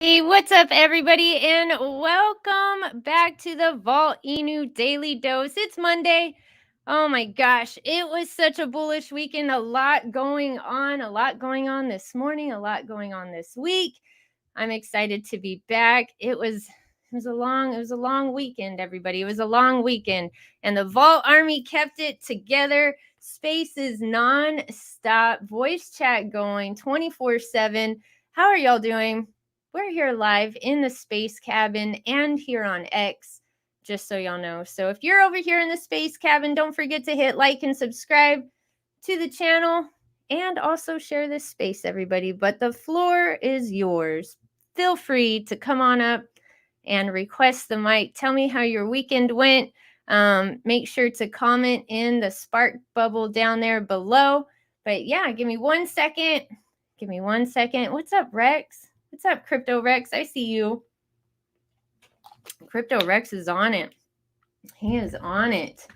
Hey, what's up, everybody, and welcome back to the Volt-Inu Daily Dose. It's Monday. Oh my gosh, it was such a bullish weekend. A lot going on this morning, a lot going on this week. I'm excited to be back. It was a long weekend, everybody. It was a long weekend, and the Vault Army kept it together. Spaces non-stop, voice chat going 24/7. How are y'all doing? We're here live in the space cabin and here on X, just so y'all know. So if you're over here in the space cabin, don't forget to hit like and subscribe to the channel and also share this space, everybody. But the floor is yours. Feel free to come on up and request the mic. Tell me how your weekend went. Make sure to comment in the spark bubble down there below. But yeah, give me 1 second. Give me 1 second. What's up, Rex? What's up, Crypto Rex? I see you. Crypto Rex is on it. He is on it.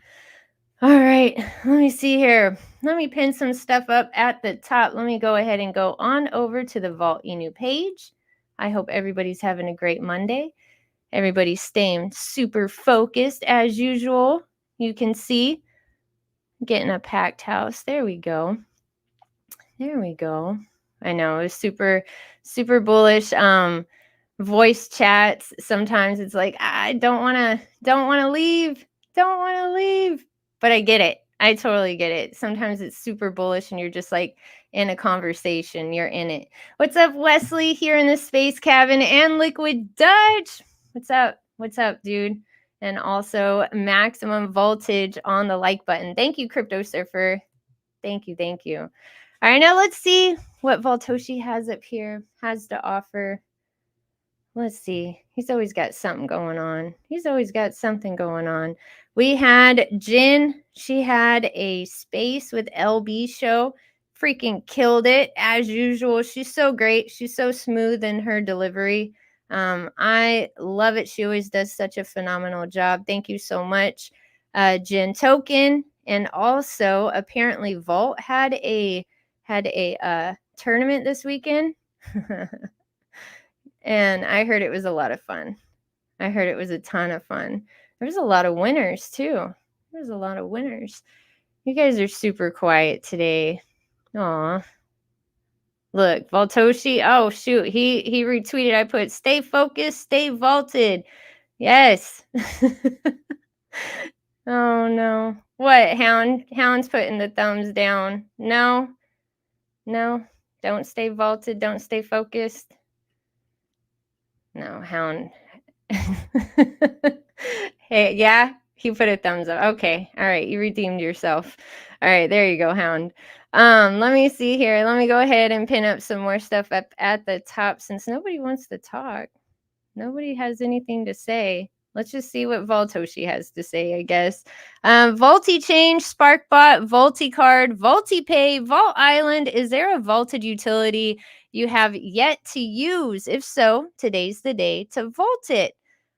All right, let me see here. Let me pin some stuff up at the top. Let me go ahead and go on over to the Volt-Inu page. I hope everybody's having a great Monday. Everybody's staying super focused as usual. You can see getting a packed house. There we go. There we go. I know, it was super bullish. Voice chats, sometimes it's like, I don't want to leave. But I get it. I totally get it. Sometimes it's super bullish and you're just like in a conversation, you're in it. What's up, Wesley, here in the space cabin, and Liquid Dutch? What's up, dude? And also maximum voltage on the like button. Thank you, Crypto Surfer. Thank you. All right, now let's see what Voltoshi has up here, has to offer. Let's see. He's always got something going on. We had Jin. She had a space with LB show. Freaking killed it as usual. She's so great. She's so smooth in her delivery. I love it. She always does such a phenomenal job. Thank you so much, Jin Token. And also, apparently, Volt had a tournament this weekend. And I heard it was a lot of fun. I heard it was a ton of fun. There was a lot of winners, too. You guys are super quiet today. Aw. Look, Voltoshi. Oh, shoot. He retweeted. I put, stay focused, stay vaulted. Yes. Oh, no. What, Hound? Hound's putting the thumbs down. No. Don't stay vaulted. Don't stay focused. No, Hound. Hey, yeah, he put a thumbs up. Okay, all right, you redeemed yourself. All right, there you go, Hound. Let me see here. Let me go ahead and pin up some more stuff up at the top since nobody wants to talk. Nobody has anything to say. Let's just see what Voltoshi has to say, I guess. Volti Change, Sparkbot, VoltiCard, VoltiPay, Vault Island. Is there a vaulted utility you have yet to use? If so, today's the day to vault it.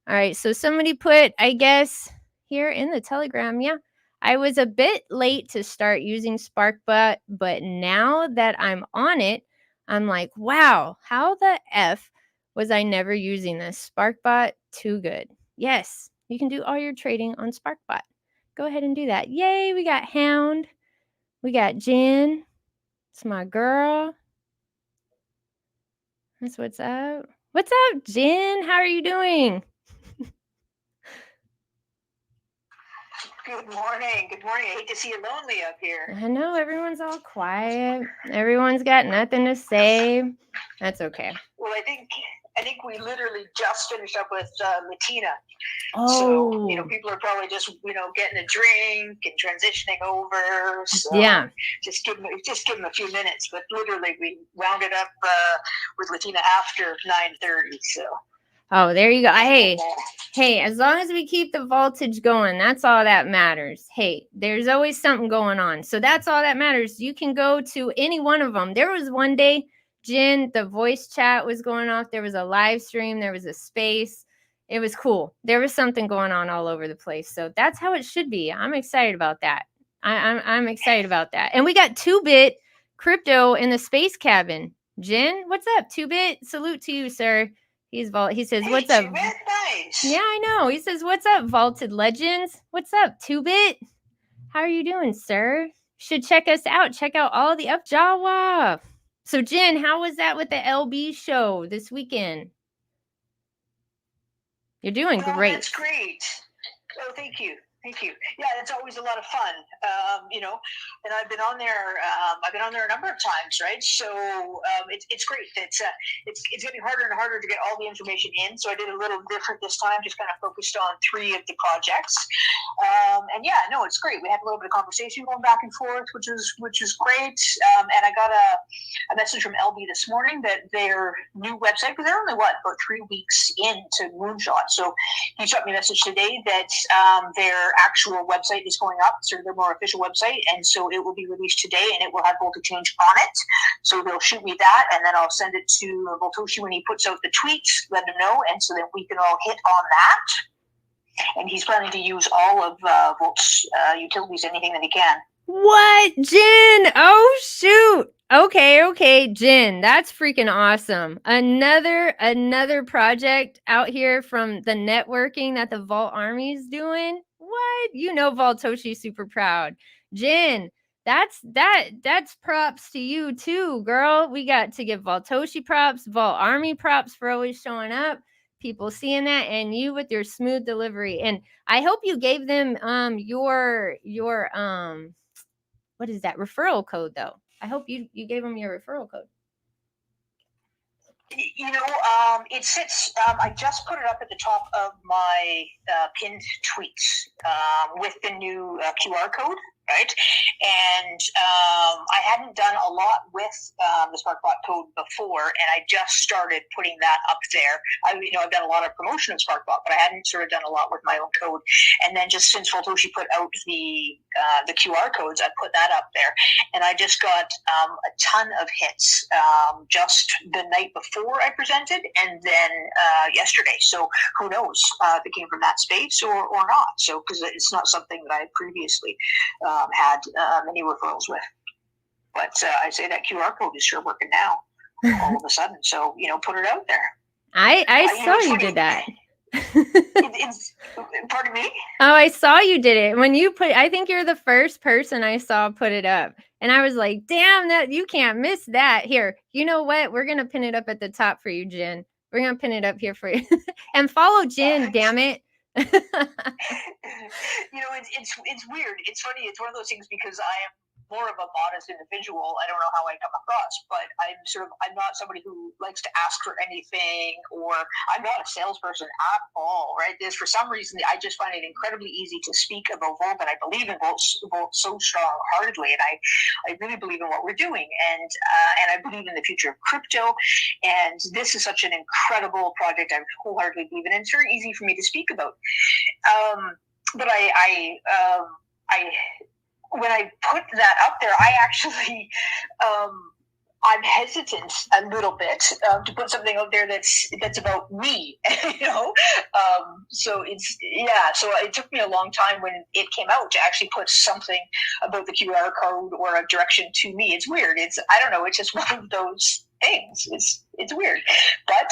All right, so somebody put, I guess, here in the Telegram, yeah. I was a bit late to start using Sparkbot, but now that I'm on it, I'm like, wow, how the F was I never using this? Sparkbot, too good. Yes, you can do all your trading on Sparkbot. Go ahead and do that. Yay, we got Hound. We got Jen. It's my girl. That's what's up. What's up, Jen? How are you doing? Good morning. I hate to see you lonely up here. I know, everyone's all quiet. Everyone's got nothing to say. That's okay. Well, I think we literally just finished up with Latina. Oh. So, people are probably just, getting a drink and transitioning over. So yeah. Just give them a few minutes. But literally, we rounded up with Latina after 9:30. So. Oh, there you go. Hey, as long as we keep the voltage going, that's all that matters. Hey, there's always something going on. So that's all that matters. You can go to any one of them. There was one day, Jen, the voice chat was going off. There was a live stream. There was a space. It was cool. There was something going on all over the place. So that's how it should be. I'm excited about that. I'm excited about that. And we got 2-bit crypto in the space cabin. Jen, what's up? 2-bit, salute to you, sir. He says, Hey, what's up? 2-bit? Nice. Yeah, I know. He says, what's up, Vaulted Legends? What's up, 2-bit? How are you doing, sir? Should check us out. Check out all the up Jawa. So, Jen, how was that with the LB show this weekend? You're doing great. That's great. Oh, thank you. Thank you. Yeah, it's always a lot of fun, and I've been on there. I've been on there a number of times, right? So it's great. It's getting harder and harder to get all the information in. So I did a little different this time, just kind of focused on 3 of the projects. And yeah, no, it's great. We had a little bit of conversation going back and forth, which is great. And I got a message from LB this morning that their new website, because they're only about 3 weeks into Moonshot. So he shot me a message today that their actual website is going up, sort of their more official website, and so it will be released today, and it will have Volta Change on it. So they'll shoot me that, and then I'll send it to Voltoshi when he puts out the tweets, let him know, and so that we can all hit on that. And he's planning to use all of Volt's utilities, anything that he can. What, Jen? Oh, shoot. Okay, Jen, that's freaking awesome. Another project out here from the networking that the Vault Army is doing. What? You know, Voltoshi's super proud. Jen, that's props to you too, girl. We got to give Voltoshi props, Vault Army props for always showing up, people seeing that, and you with your smooth delivery. And I hope you gave them your what is that referral code though? I hope you gave them your referral code. You know, it sits. I just put it up at the top of my pinned tweets with the new QR code, right? And I hadn't done a lot with the SparkBot code before, and I just started putting that up there. I've done a lot of promotion of SparkBot, but I hadn't sort of done a lot with my own code. And then just since Voltoshi put out the QR codes, I put that up there, and I just got a ton of hits just the night before I presented, and then yesterday. So who knows if it came from that space or not? So because it's not something that I had previously had many referrals with. But I say that QR code is sure working now all of a sudden. So, put it out there. I saw you did that. Pardon me? Oh, I saw you did it. When you I think you're the first person I saw put it up. And I was like, damn, that you can't miss that. Here, you know what? We're going to pin it up at the top for you, Jen. We're going to pin it up here for you. And follow Jen, damn it. It's weird. It's funny. It's one of those things because I am more of a modest individual. I don't know how I come across, but I'm not somebody who likes to ask for anything, or I'm not a salesperson at all, right? There's for some reason, I just find it incredibly easy to speak about Volt, and I believe in Volt so strong-heartedly, and I really believe in what we're doing, and I believe in the future of crypto, and this is such an incredible project I wholeheartedly believe in, and it's very easy for me to speak about. But when I put that up there, I actually, I'm hesitant a little bit to put something out there that's about me, So so it took me a long time when it came out to actually put something about the QR code or a direction to me. It's weird. I don't know. It's just one of those things. It's weird. But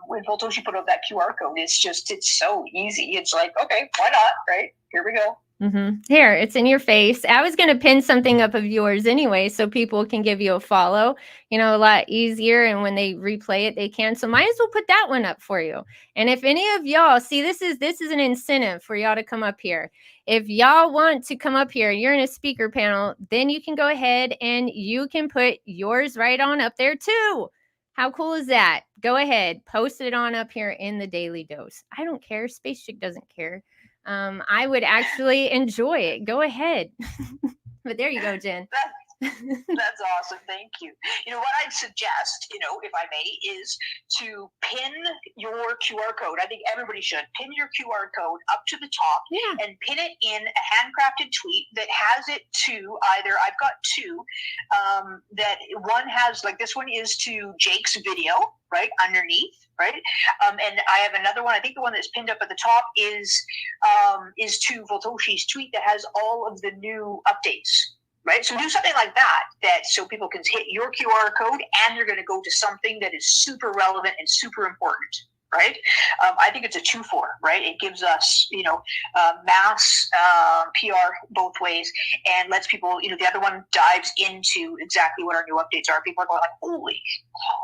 when Voltoshi put out that QR code, it's so easy. It's like, okay, why not? Right? Here we go. Mm-hmm. Here, it's in your face. I was going to pin something up of yours anyway, so people can give you a follow, a lot easier. And when they replay it, they can. So might as well put that one up for you. And if any of y'all see, this is an incentive for y'all to come up here. If y'all want to come up here, you're in a speaker panel, then you can go ahead and you can put yours right on up there too. How cool is that? Go ahead, post it on up here in the Daily Dose. I don't care. Space Chick doesn't care. I would actually enjoy it. Go ahead. But there you go, Jen. That's awesome. Thank you. What I'd suggest, if I may, is to pin your QR code. I think everybody should pin your QR code up to the top and pin it in a handcrafted tweet that has it to either, I've got two, that one has, like this one is to Jake's video, right, underneath, right? And I have another one, I think the one that's pinned up at the top is to Voltoshi's tweet that has all of the new updates. right? So do something like that so people can hit your QR code and they're going to go to something that is super relevant and super important. Right? I think it's a 2-for, right? It gives us, mass PR both ways and lets people, the other one dives into exactly what our new updates are. People are going like, holy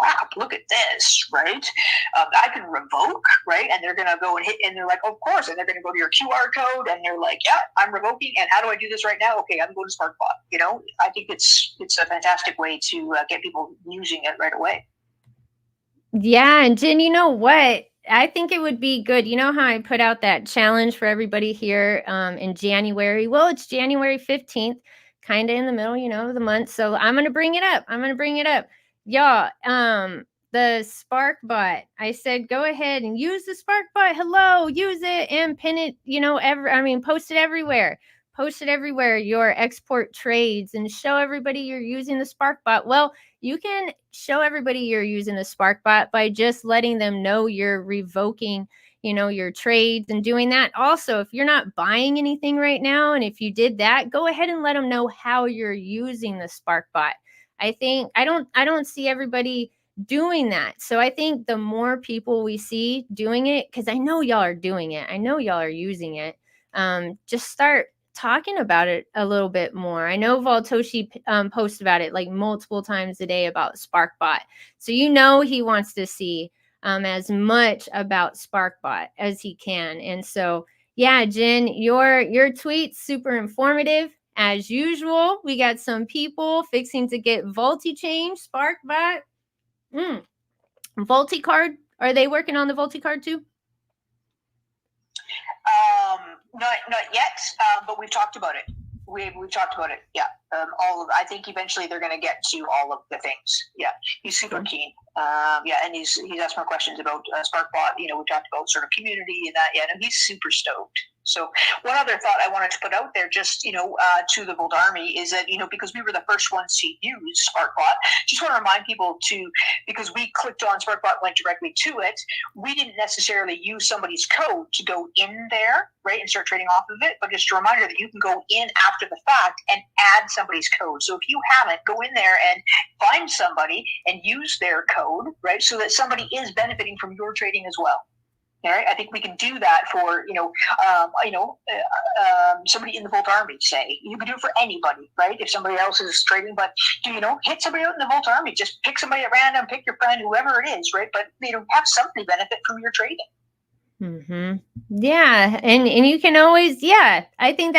crap, look at this, right? I can revoke, right? And they're going to go and hit, and they're like, of course. And they're going to go to your QR code and they're like, yeah, I'm revoking. And how do I do this right now? Okay, I'm going to SparkBot. I think it's a fantastic way to get people using it right away. Yeah, and Jen, you know what? I think it would be good. You know how I put out that challenge for everybody here in January? Well, it's January 15th, kind of in the middle, of the month. So I'm going to bring it up. Y'all, the SparkBot. I said, go ahead and use the SparkBot. Hello, use it and pin it, post it everywhere. Post it everywhere, your export trades, and show everybody you're using the SparkBot. Well, you can show everybody you're using the SparkBot by just letting them know you're revoking, your trades and doing that. Also, if you're not buying anything right now, and if you did that, go ahead and let them know how you're using the SparkBot. I don't see everybody doing that. So I think the more people we see doing it, because I know y'all are doing it, I know y'all are using it, just start talking about it a little bit more. I know Voltoshi posts about it like multiple times a day about SparkBot. So he wants to see as much about SparkBot as he can. And so, yeah, Jen, your tweet's super informative. As usual, we got some people fixing to get Volti-chain, SparkBot. VoltiCard, are they working on the VoltiCard too? Not yet, but we've talked about it. We've talked about it. Yeah. I think eventually they're going to get to all of the things. Yeah. He's super keen. And he's asked more questions about SparkBot. We talked about sort of community and that. Yeah. And he's super stoked. So one other thought I wanted to put out there, just, to the Volt Army is that, because we were the first ones to use SparkBot, just want to remind people because we clicked on SparkBot, went directly to it, we didn't necessarily use somebody's code to go in there, right, and start trading off of it. But just a reminder that you can go in after the fact and add somebody's code. So if you haven't, go in there and find somebody and use their code, right, so that somebody is benefiting from your trading as well. All right, I think we can do that for somebody in the Volt Army. Say you can do it for anybody, right? If somebody else is trading, but hit somebody out in the Volt Army. Just pick somebody at random, pick your friend, whoever it is, right? But have somebody benefit from your trading. Mm-hmm. Yeah, and you can always, I think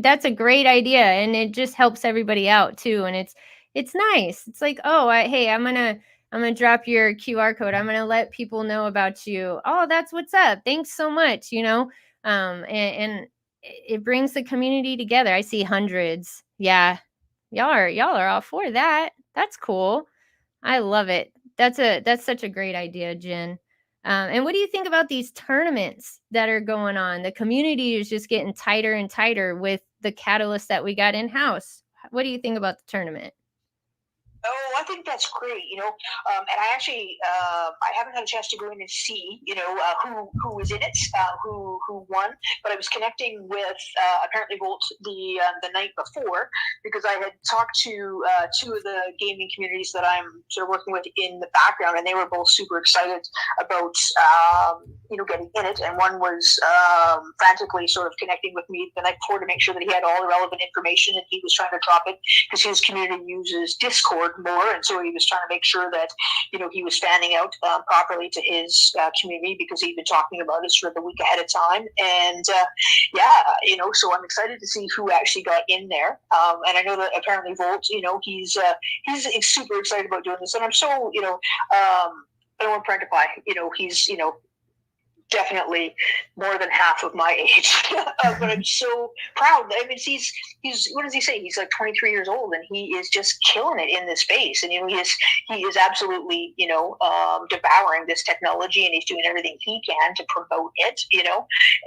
that's a great idea, and it just helps everybody out too. And it's nice. It's like, hey, I'm gonna drop your QR code. I'm gonna let people know about you. Oh, that's what's up. Thanks so much. And it brings the community together. I see hundreds. Yeah, y'all are all for that. That's cool. I love it. That's such a great idea, Jen. And what do you think about these tournaments that are going on? The community is just getting tighter and tighter with the catalyst that we got in house. What do you think about the tournament? Oh, I think that's great, and I actually, I haven't had a chance to go in and see, who was in it, who won, but I was connecting with, apparently Volt the night before, because I had talked to two of the gaming communities that I'm sort of working with in the background, and they were both super excited about, getting in it, and one was frantically sort of connecting with me the night before to make sure that he had all the relevant information, and he was trying to drop it, because his community uses Discord more, and so he was trying to make sure that he was fanning out properly to his community, because he'd been talking about it sort of the week ahead of time. And so I'm excited to see who actually got in there. And I know that apparently Volt, he's super excited about doing this, and I'm so I don't want to prantify, he's definitely more than half of my age, but I'm so proud. I mean, he's what does he say? He's like 23 years old, and he is just killing it in this space. And he is absolutely devouring this technology, and he's doing everything he can to promote it.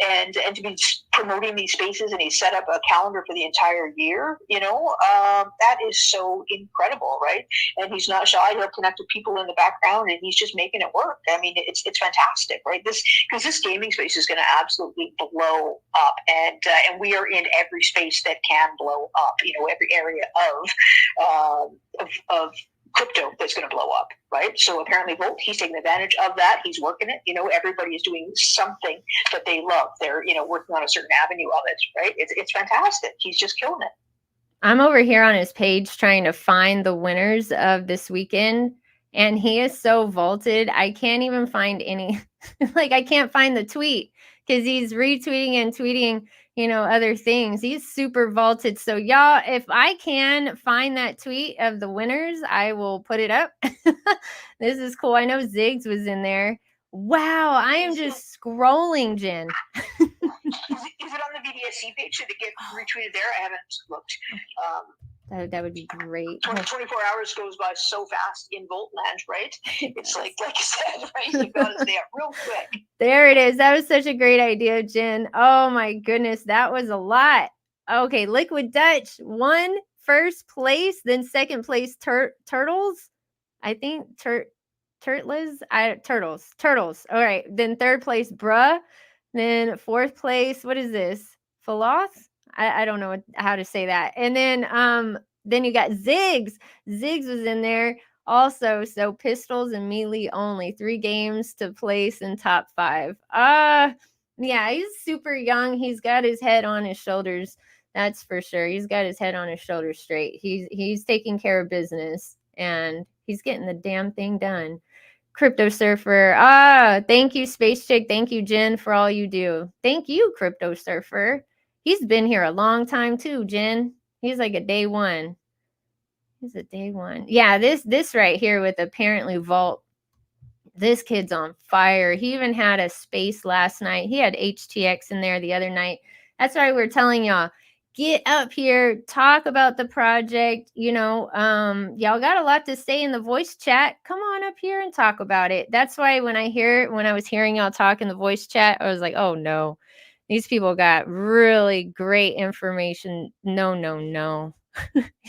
And to be promoting these spaces, and he's set up a calendar for the entire year. That is so incredible, right? And he's not shy. He'll connect with people in the background, and he's just making it work. I mean, it's fantastic, right? Because this gaming space is going to absolutely blow up, and we are in every space that can blow up. Every area of crypto that's going to blow up, right? So apparently Volt, he's taking advantage of that. He's working it. Everybody is doing something that they love. They're, working on a certain avenue of it, right? It's fantastic. He's just killing it. I'm over here on his page trying to find the winners of this weekend, and he is so vaulted. I can't even find any, I can't find the tweet because he's retweeting and tweeting, other things. He's super vaulted. So y'all, if I can find that tweet of the winners, I will put it up. This is cool. I know Ziggs was in there. Wow. I am just scrolling, Jen. Is it on the VDSC page? Should it get retweeted there? I haven't looked. That would be great. 24 hours goes by so fast in Volt land, right? It's like you said, right? You got to stay up real quick. There it is. That was such a great idea, Jen. Oh my goodness, that was a lot. Okay, Liquid Dutch won first place, then second place Turtles. I think Turtles. All right, then third place Bruh. Then fourth place, what is this? Philoth? I don't know how to say that. And then you got Ziggs. Ziggs was in there also. So Pistols and Melee only. 3 games to place in top 5. Yeah, he's super young. He's got his head on his shoulders. That's for sure. He's got his head on his shoulders straight. He's taking care of business, and he's getting the damn thing done. Crypto Surfer. Thank you, Space Chick. Thank you, Jen, for all you do. Thank you, Crypto Surfer. He's been here a long time too, Jen. He's like a day one. He's a day one. Yeah, this right here with apparently Vault. This kid's on fire. He even had a space last night. He had HTX in there the other night. That's why we're telling y'all, get up here, talk about the project. Y'all got a lot to say in the voice chat. Come on up here and talk about it. That's why when I was hearing y'all talk in the voice chat, I was like, oh no, these people got really great information. No.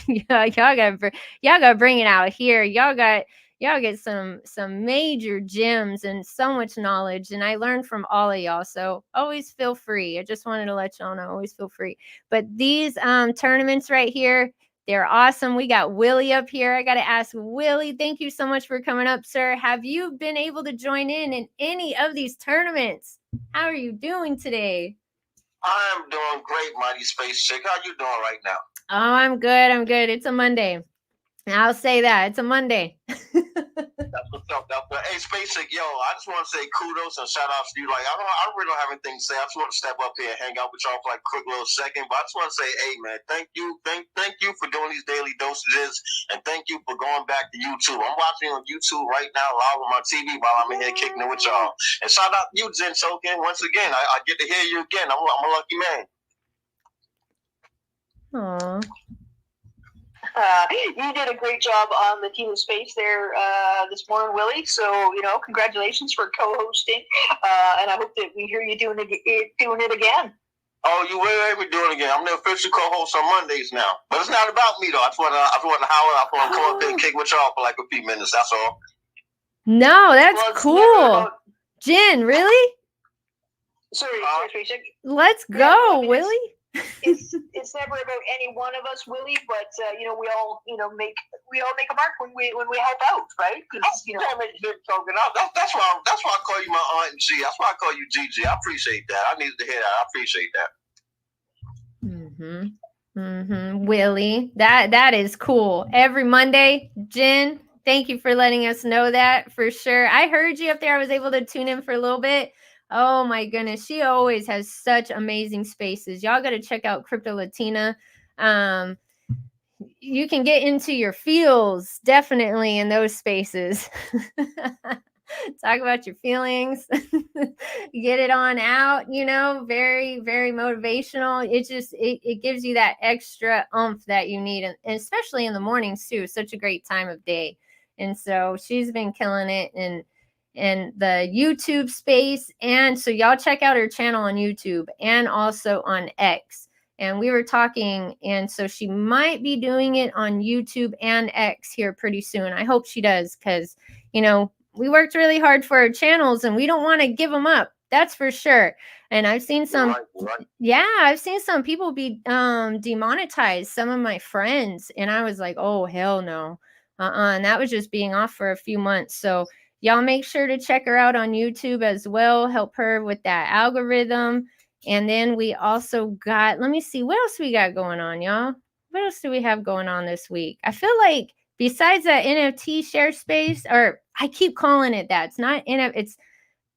Y'all gotta bring it out here. Y'all get some major gems and so much knowledge, and I learned from all of y'all, so always feel free. I just wanted to let y'all know, always feel free. But these tournaments right here, they're awesome. We got Willie up here. I gotta ask Willie, thank you so much for coming up, sir. Have you been able to join in any of these tournaments? How are you doing today? I'm doing great, Mighty Space Chick. How you doing right now? Oh, I'm good. It's a Monday. I'll say that. It's a Monday. That's what's up. Hey, Space Chick, yo, I just want to say kudos and shout outs to you. Like, I really don't have anything to say. I just want to step up here and hang out with y'all for like a quick little second. But I just want to say, hey, man, thank you for doing these daily dosages, and thank you for going back to YouTube. I'm watching on YouTube right now live on my TV while I'm in here kicking it with y'all. And shout out to you, Jen Soken. Once again, I get to hear you again. I'm a lucky man. Aww. You did a great job on the Team of Space there this morning, Willie. So, congratulations for co-hosting. And I hope that we hear you doing it again. Oh, you will hear me doing it again. I'm the official co-host on Mondays now. But it's not about me, though. I just want to holler. I want to come up there and kick with y'all for like a few minutes. That's all. No, that's cool. Jen, really? Sorry. Let's go, Willie. It's never about any one of us, Willie, but we all make a mark when we help out, right? That's why I call you my Aunt G. That's why I call you Gigi. I appreciate that. I needed to hear that. I appreciate that. Willie, that is cool. Every Monday, Jen, thank you for letting us know that for sure. I heard you up there. I was able to tune in for a little bit. Oh my goodness, she always has such amazing spaces. Y'all got to check out Crypto Latina. You can get into your feels definitely in those spaces. Talk about your feelings, get it on out, very, very motivational. It gives you that extra oomph that you need, and especially in the mornings too. Such a great time of day. And so she's been killing it, in the YouTube space. And so y'all check out her channel on YouTube and also on X. And we were talking, and so she might be doing it on YouTube and X here pretty soon. I hope she does, because, you know, we worked really hard for our channels and we don't want to give them up. That's for sure. And I've seen some, yeah, I've seen some people be demonetized, some of my friends. And I was like, oh, hell no. And that was just being off for a few months. So y'all make sure to check her out on YouTube as well. Help her with that algorithm. And then we also got, let me see, what else we got going on, y'all? What else do we have going on this week? I feel like besides that NFT share space, or I keep calling it that. It's not NFT, it's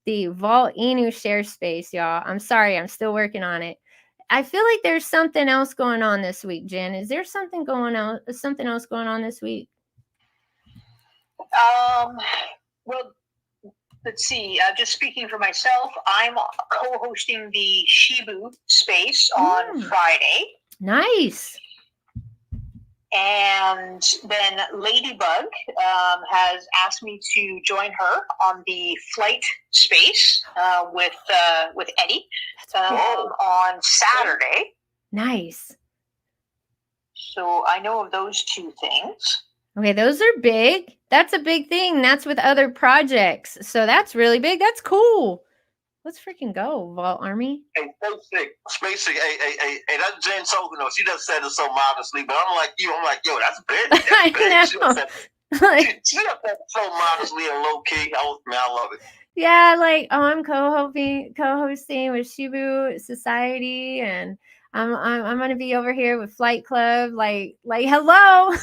the Volt-Inu share space, y'all. I'm sorry, I'm still working on it. I feel like there's something else going on this week, Jen. Is there something going on? Something else going on this week? Well, let's see. Just speaking for myself, I'm co-hosting the Shibu space on Friday. Nice. And then Ladybug has asked me to join her on the flight space with Eddie on Saturday. Nice. So I know of those two things. Okay, those are big. That's a big thing. That's with other projects. So that's really big. That's cool. Let's freaking go, Vault Army. Hey, SpaceX, hey, that's Jen Token, though. She does say it so modestly, but I'm like, yo, that's big. That's big. I She know. does that so modestly and low key. I love it. Yeah, like, oh, I'm co-hosting with Shibu Society, and I'm gonna be over here with Flight Club. Like, hello,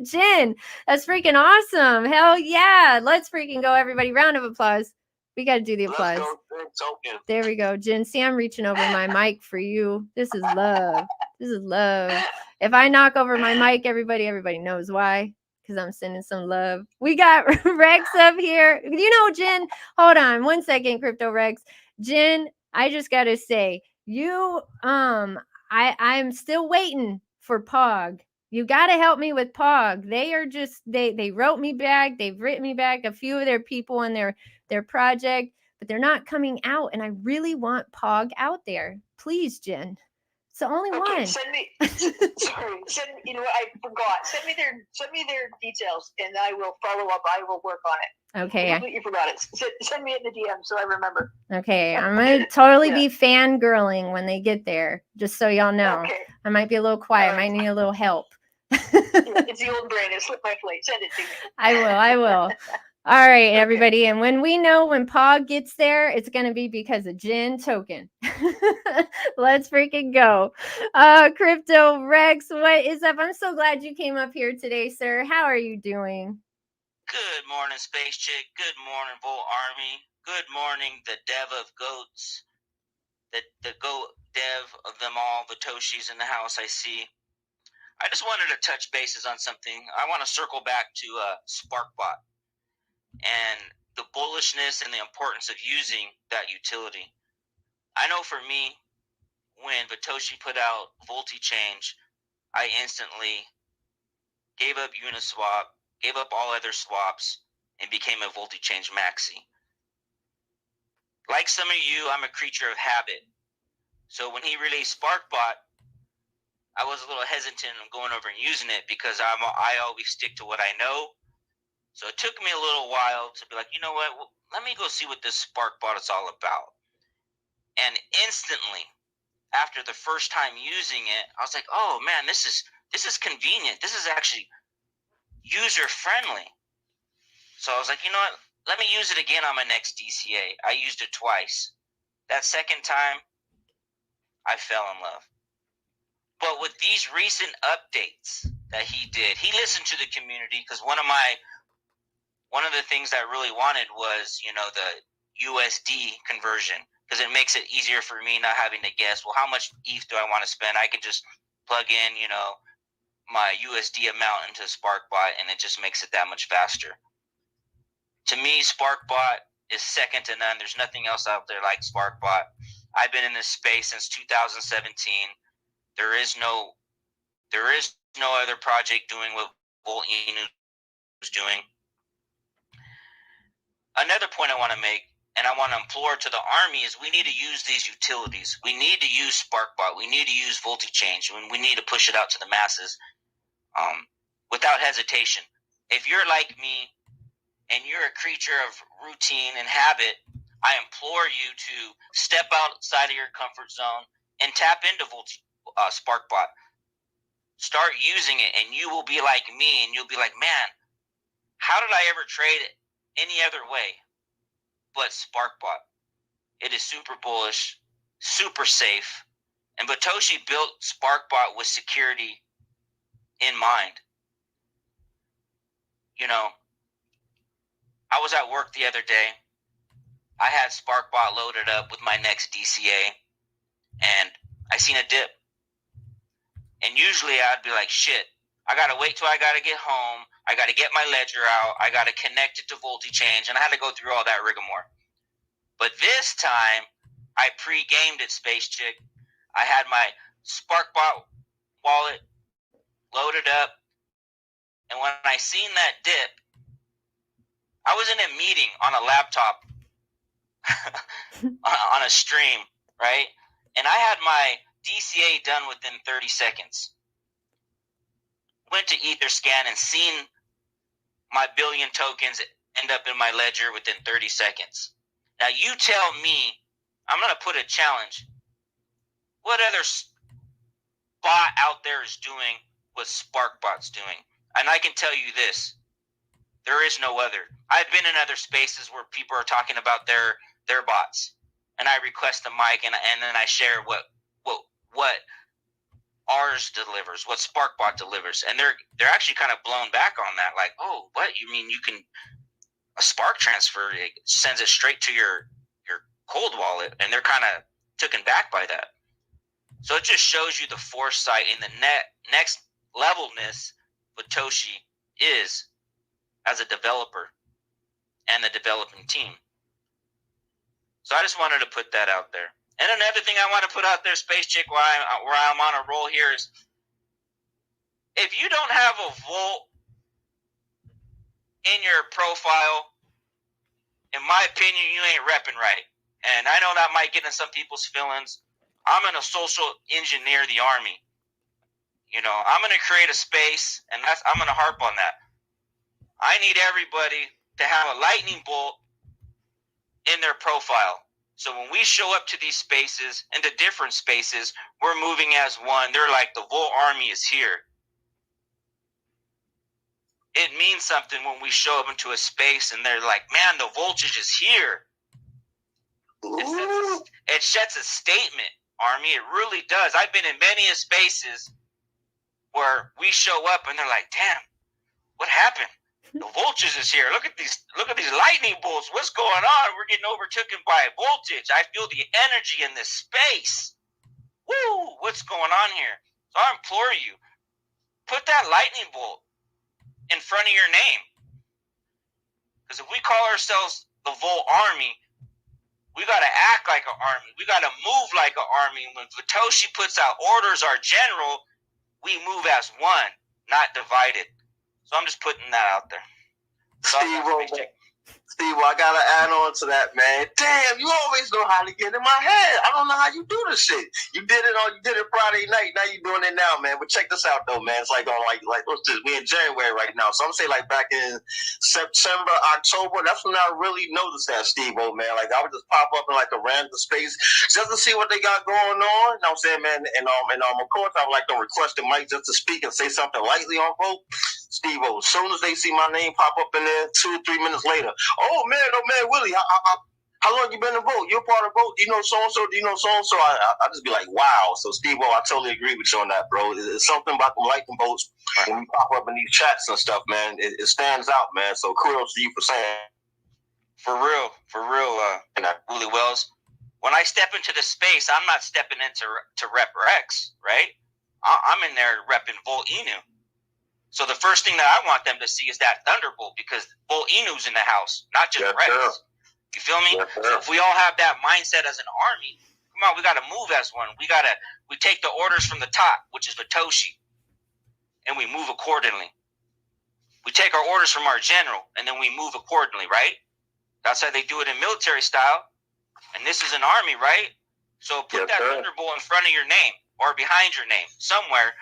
Jen. That's freaking awesome. Hell yeah. Let's freaking go, everybody. Round of applause. We got to do the applause. Let's go, there we go. Jen, see, I'm reaching over my mic for you. This is love. This is love. If I knock over my mic, everybody knows why. Because I'm sending some love. We got Rex up here. You know, Jen, hold on 1 second, Crypto Rex. Jen, I just got to say, you, I'm still waiting for POG. You got to help me with POG. They are just, they wrote me back. They've written me back, a few of their people in their project, but they're not coming out. And I really want POG out there. Please, Jen. It's the only one. Send me, you know what, I forgot. Send me their details and I will follow up. I will work on it. Okay. I completely forgot it. Send me it in the DM so I remember. Okay. I'm going to totally be fangirling when they get there, just so y'all know. Okay. I might be a little quiet. I might need a little help. It's the old brain. It slipped my plate. Send it to me. I will. All right, everybody. And when we know when POG gets there, it's going to be because of Jen Token. Let's freaking go. Crypto Rex, what is up? I'm so glad you came up here today, sir. How are you doing? Good morning, Space Chick. Good morning, Volt Army. Good morning, the dev of goats. The goat dev of them all, the Toshis in the house I see. I just wanted to touch bases on something. I want to circle back to SparkBot and the bullishness and the importance of using that utility. I know for me, when Vitoshi put out Volti-Change, I instantly gave up Uniswap, gave up all other swaps, and became a Volti-Change maxi. Like some of you, I'm a creature of habit. So when he released SparkBot, I was a little hesitant on going over and using it because I always stick to what I know. So it took me a little while to be like, you know what, well, let me go see what this SparkBot is all about. And instantly, after the first time using it, I was like, oh man, this is convenient. This is actually user-friendly. So I was like, you know what, let me use it again on my next DCA. I used it twice. That second time, I fell in love. But with these recent updates that he did, he listened to the community because one of the things I really wanted was, you know, the USD conversion because it makes it easier for me not having to guess, well, how much ETH do I want to spend? I can just plug in, you know, my USD amount into SparkBot and it just makes it that much faster. To me, SparkBot is second to none. There's nothing else out there like SparkBot. I've been in this space since 2017. There is no other project doing what Volt-Inu is doing. Another point I want to make, and I want to implore to the Army, is we need to use these utilities. We need to use SparkBot. We need to use VoltiChange. We need to push it out to the masses without hesitation. If you're like me and you're a creature of routine and habit, I implore you to step outside of your comfort zone and tap into SparkBot. Start using it, and you will be like me, and you'll be like, man, how did I ever trade any other way but SparkBot? It is super bullish, super safe, and Satoshi built SparkBot with security in mind. You know, I was at work the other day. I had SparkBot loaded up with my next DCA, and I seen a dip. And usually I'd be like, shit, I got to wait till I got to get home. I got to get my ledger out. I got to connect it to VoltiChange, and I had to go through all that rigmarole. But this time, I pre-gamed it, Space Chick. I had my SparkBot wallet loaded up, and when I seen that dip, I was in a meeting on a laptop on a stream, right? And I had my DCA done within 30 seconds. Went to Etherscan and seen my billion tokens end up in my ledger within 30 seconds. Now you tell me, I'm going to put a challenge. What other bot out there is doing what SparkBot's doing? And I can tell you this, there is no other. I've been in other spaces where people are talking about their bots, and I request the mic, and then I share what ours delivers, what SparkBot delivers, and they're actually kind of blown back on that. Like, oh, what you mean? You can a Spark transfer, it sends it straight to your cold wallet, and they're kind of taken back by that. So it just shows you the foresight in the next levelness Satoshi is as a developer and the developing team. So I just wanted to put that out there. And another thing I want to put out there, Space Chick, where I'm on a roll here, is if you don't have a Volt in your profile, in my opinion, you ain't repping right. And I know that might get in some people's feelings. I'm going to social engineer the Army. You know, I'm going to create a space, and I'm going to harp on that. I need everybody to have a lightning bolt in their profile. So when we show up to these spaces, into different spaces, we're moving as one. They're like, the Volt Army is here. It means something when we show up into a space and they're like, man, the voltage is here. It sets a statement, Army. It really does. I've been in many spaces where we show up and they're like, damn, what happened? The voltage is here. Look at these lightning bolts. What's going on? We're getting overtaken by voltage. I feel the energy in this space. Woo! What's going on here? So I implore you, put that lightning bolt in front of your name. Because if we call ourselves the Volt Army, we got to act like an army. We got to move like an army. When Satoshi puts out orders, our general, we move as one, not divided. So I'm just putting that out there. Steve, I gotta add on to that, man. Damn, you always know how to get in my head. I don't know how you do this shit. You did it Friday night. Now you're doing it now, man. But check this out, though, man. It's like on like what's this? We in January right now, so I'm saying like back in September, October. That's when I really noticed that, Steve, man. Like I would just pop up in like a random space just to see what they got going on. You know what I'm saying, man. And of course I would like to request the mic just to speak and say something lightly on Volt. Steve, as soon as they see my name pop up in there, 2 or 3 minutes later, oh man, Willie, how long you been in Volt? You're part of Volt. Do you know so-and-so? Do you know so-and-so? I just be like, wow. So, Steve, I totally agree with you on that, bro. It's something about them lightning bolts when we pop up in these chats and stuff, man. It stands out, man. So, kudos to you for saying. For real, Willie Wells. When I step into the space, I'm not stepping into Rex, right? I'm in there repping Volt-Inu. So the first thing that I want them to see is that Thunderbolt, because Volt-Inu's in the house, not just Rex. Sure. You feel me? So if we all have that mindset as an army, come on, we got to move as one. We take the orders from the top, which is Satoshi, and we move accordingly. We take our orders from our general, and then we move accordingly, right? That's how they do it in military style. And this is an army, right? So put that sir. thunderbolt in front of your name or behind your name somewhere.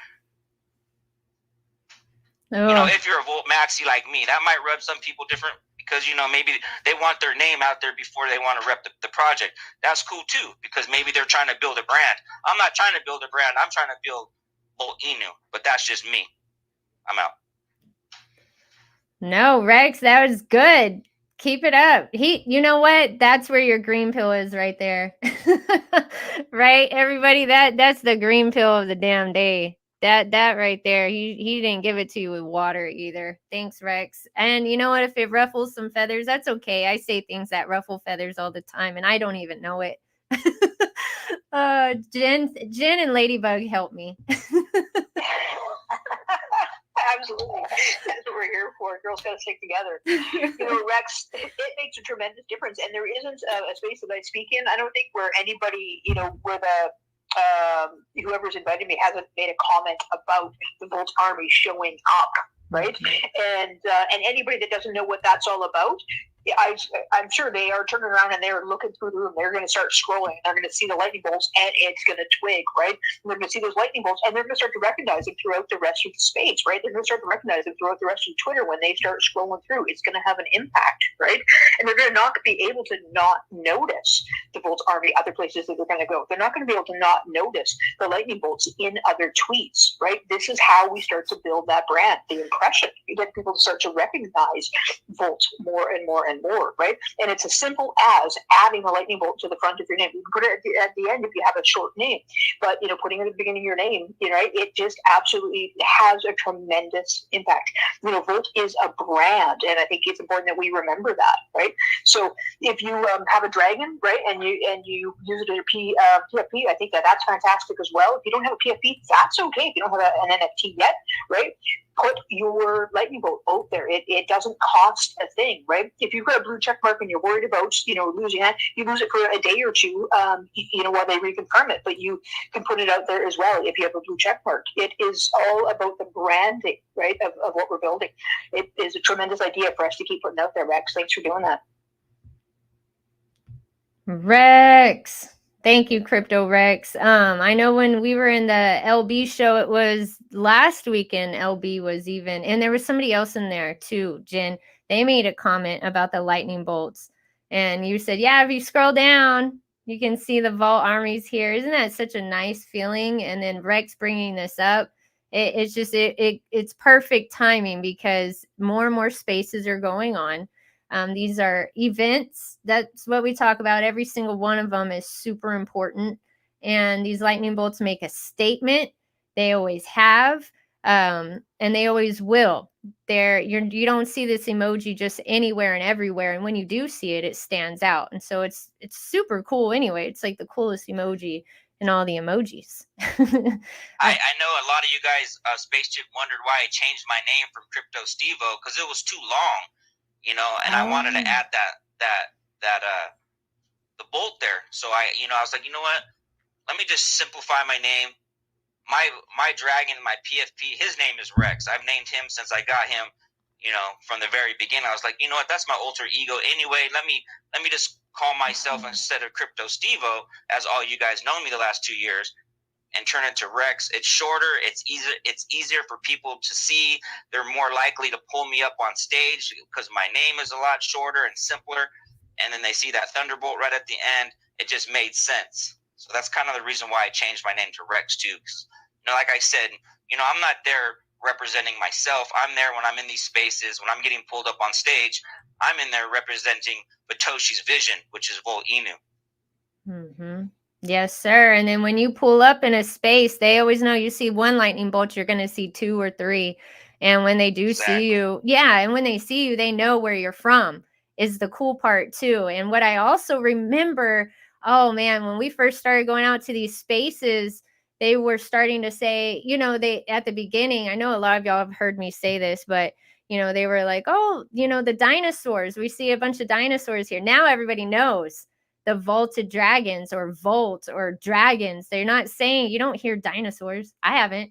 You know, if you're a Volt Maxi like me, that might rub some people different because, you know, maybe they want their name out there before they want to rep the project. That's cool too, because maybe they're trying to build a brand. I'm not trying to build a brand. I'm trying to build Volt-Inu, but that's just me. I'm out. No, Rex, that was good. Keep it up. You know what? That's where your green pill is right there. Right, everybody? That's the green pill of the damn day. That right there. He didn't give it to you with water either. Thanks, Rex. And you know what? If it ruffles some feathers, that's okay. I say things that ruffle feathers all the time, and I don't even know it. Jen and Ladybug help me. Absolutely. That's what we're here for. Girls got to stick together. You know, Rex, it makes a tremendous difference. And there isn't a space that I speak in, I don't think, where anybody, you know, where whoever's invited me hasn't made a comment about the Volt Army showing up, right? And anybody that doesn't know what that's all about, I'm sure they are turning around and they're looking through the room. They're going to start scrolling. They're going to see the lightning bolts, and it's going to twig, right? And they're going to see those lightning bolts, and they're going to start to recognize them throughout the rest of the space, right? They're going to start to recognize them throughout the rest of Twitter when they start scrolling through. It's going to have an impact, right? And they're going to not be able to not notice the Volt Army other places that they're going to go. They're not going to be able to not notice the lightning bolts in other tweets, right? This is how we start to build that brand, the impression. You get people to start to recognize Volt more and more and more, right? And it's as simple as adding a lightning bolt to the front of your name. You can put it at the end if you have a short name, but, you know, putting it at the beginning of your name, you know, right? It just absolutely has a tremendous impact. You know, Volt is a brand, and I think it's important that we remember that, right? So if you have a dragon, right, and you use it as a PFP, I think that's fantastic as well. If you don't have a PFP, that's okay. If you don't have an NFT yet, right? Put your lightning bolt out there. It doesn't cost a thing, right? If you've got a blue check mark and you're worried about, you know, losing that, you lose it for a day or two, you know, while they reconfirm it. But you can put it out there as well if you have a blue check mark. It is all about the branding, right, of what we're building. It is a tremendous idea for us to keep putting out there, Rex. Thanks for doing that. Rex. Thank you, Crypto Rex. I know when we were in the LB show, it was last weekend, LB was even, and there was somebody else in there too, Jen. They made a comment about the lightning bolts. And you said, yeah, if you scroll down, you can see the Vault armies here. Isn't that such a nice feeling? And then Rex bringing this up, it's just, it's perfect timing because more and more spaces are going on. These are events. That's what we talk about. Every single one of them is super important. And these lightning bolts make a statement. They always have, and they always will. You don't see this emoji just anywhere and everywhere. And when you do see it, it stands out. And so it's super cool anyway. It's like the coolest emoji in all the emojis. I know a lot of you guys, Space Chick, wondered why I changed my name from Crypto Stevo because it was too long. You know, and I wanted to add the bolt there. So I was like, you know what? Let me just simplify my name. My dragon, my PFP, his name is Rex. I've named him since I got him, you know, from the very beginning. I was like, you know what? That's my alter ego anyway. Let me just call myself instead of Crypto Stevo, as all you guys know me the last 2 years, and turn it to Rex. It's shorter. It's easier for people to see. They're more likely to pull me up on stage because my name is a lot shorter and simpler. And then they see that thunderbolt right at the end. It just made sense. So that's kind of the reason why I changed my name to Rex too. 'Cause, you know, like I said, you know, I'm not there representing myself. I'm there when I'm in these spaces, when I'm getting pulled up on stage. I'm in there representing Batoshi's vision, which is Volt-Inu. Mm-hmm. Yes, sir. And then when you pull up in a space, they always know you see one lightning bolt, you're going to see 2 or 3. And when they do see you, and when they see you, they know where you're from is the cool part too. And what I also remember, oh man, when we first started going out to these spaces, they were starting to say, you know, at the beginning, I know a lot of y'all have heard me say this, but you know, they were like, oh, you know, the dinosaurs, we see a bunch of dinosaurs here. Now everybody knows the vaulted dragons or Volt or dragons. They're not saying, you don't hear dinosaurs. I haven't.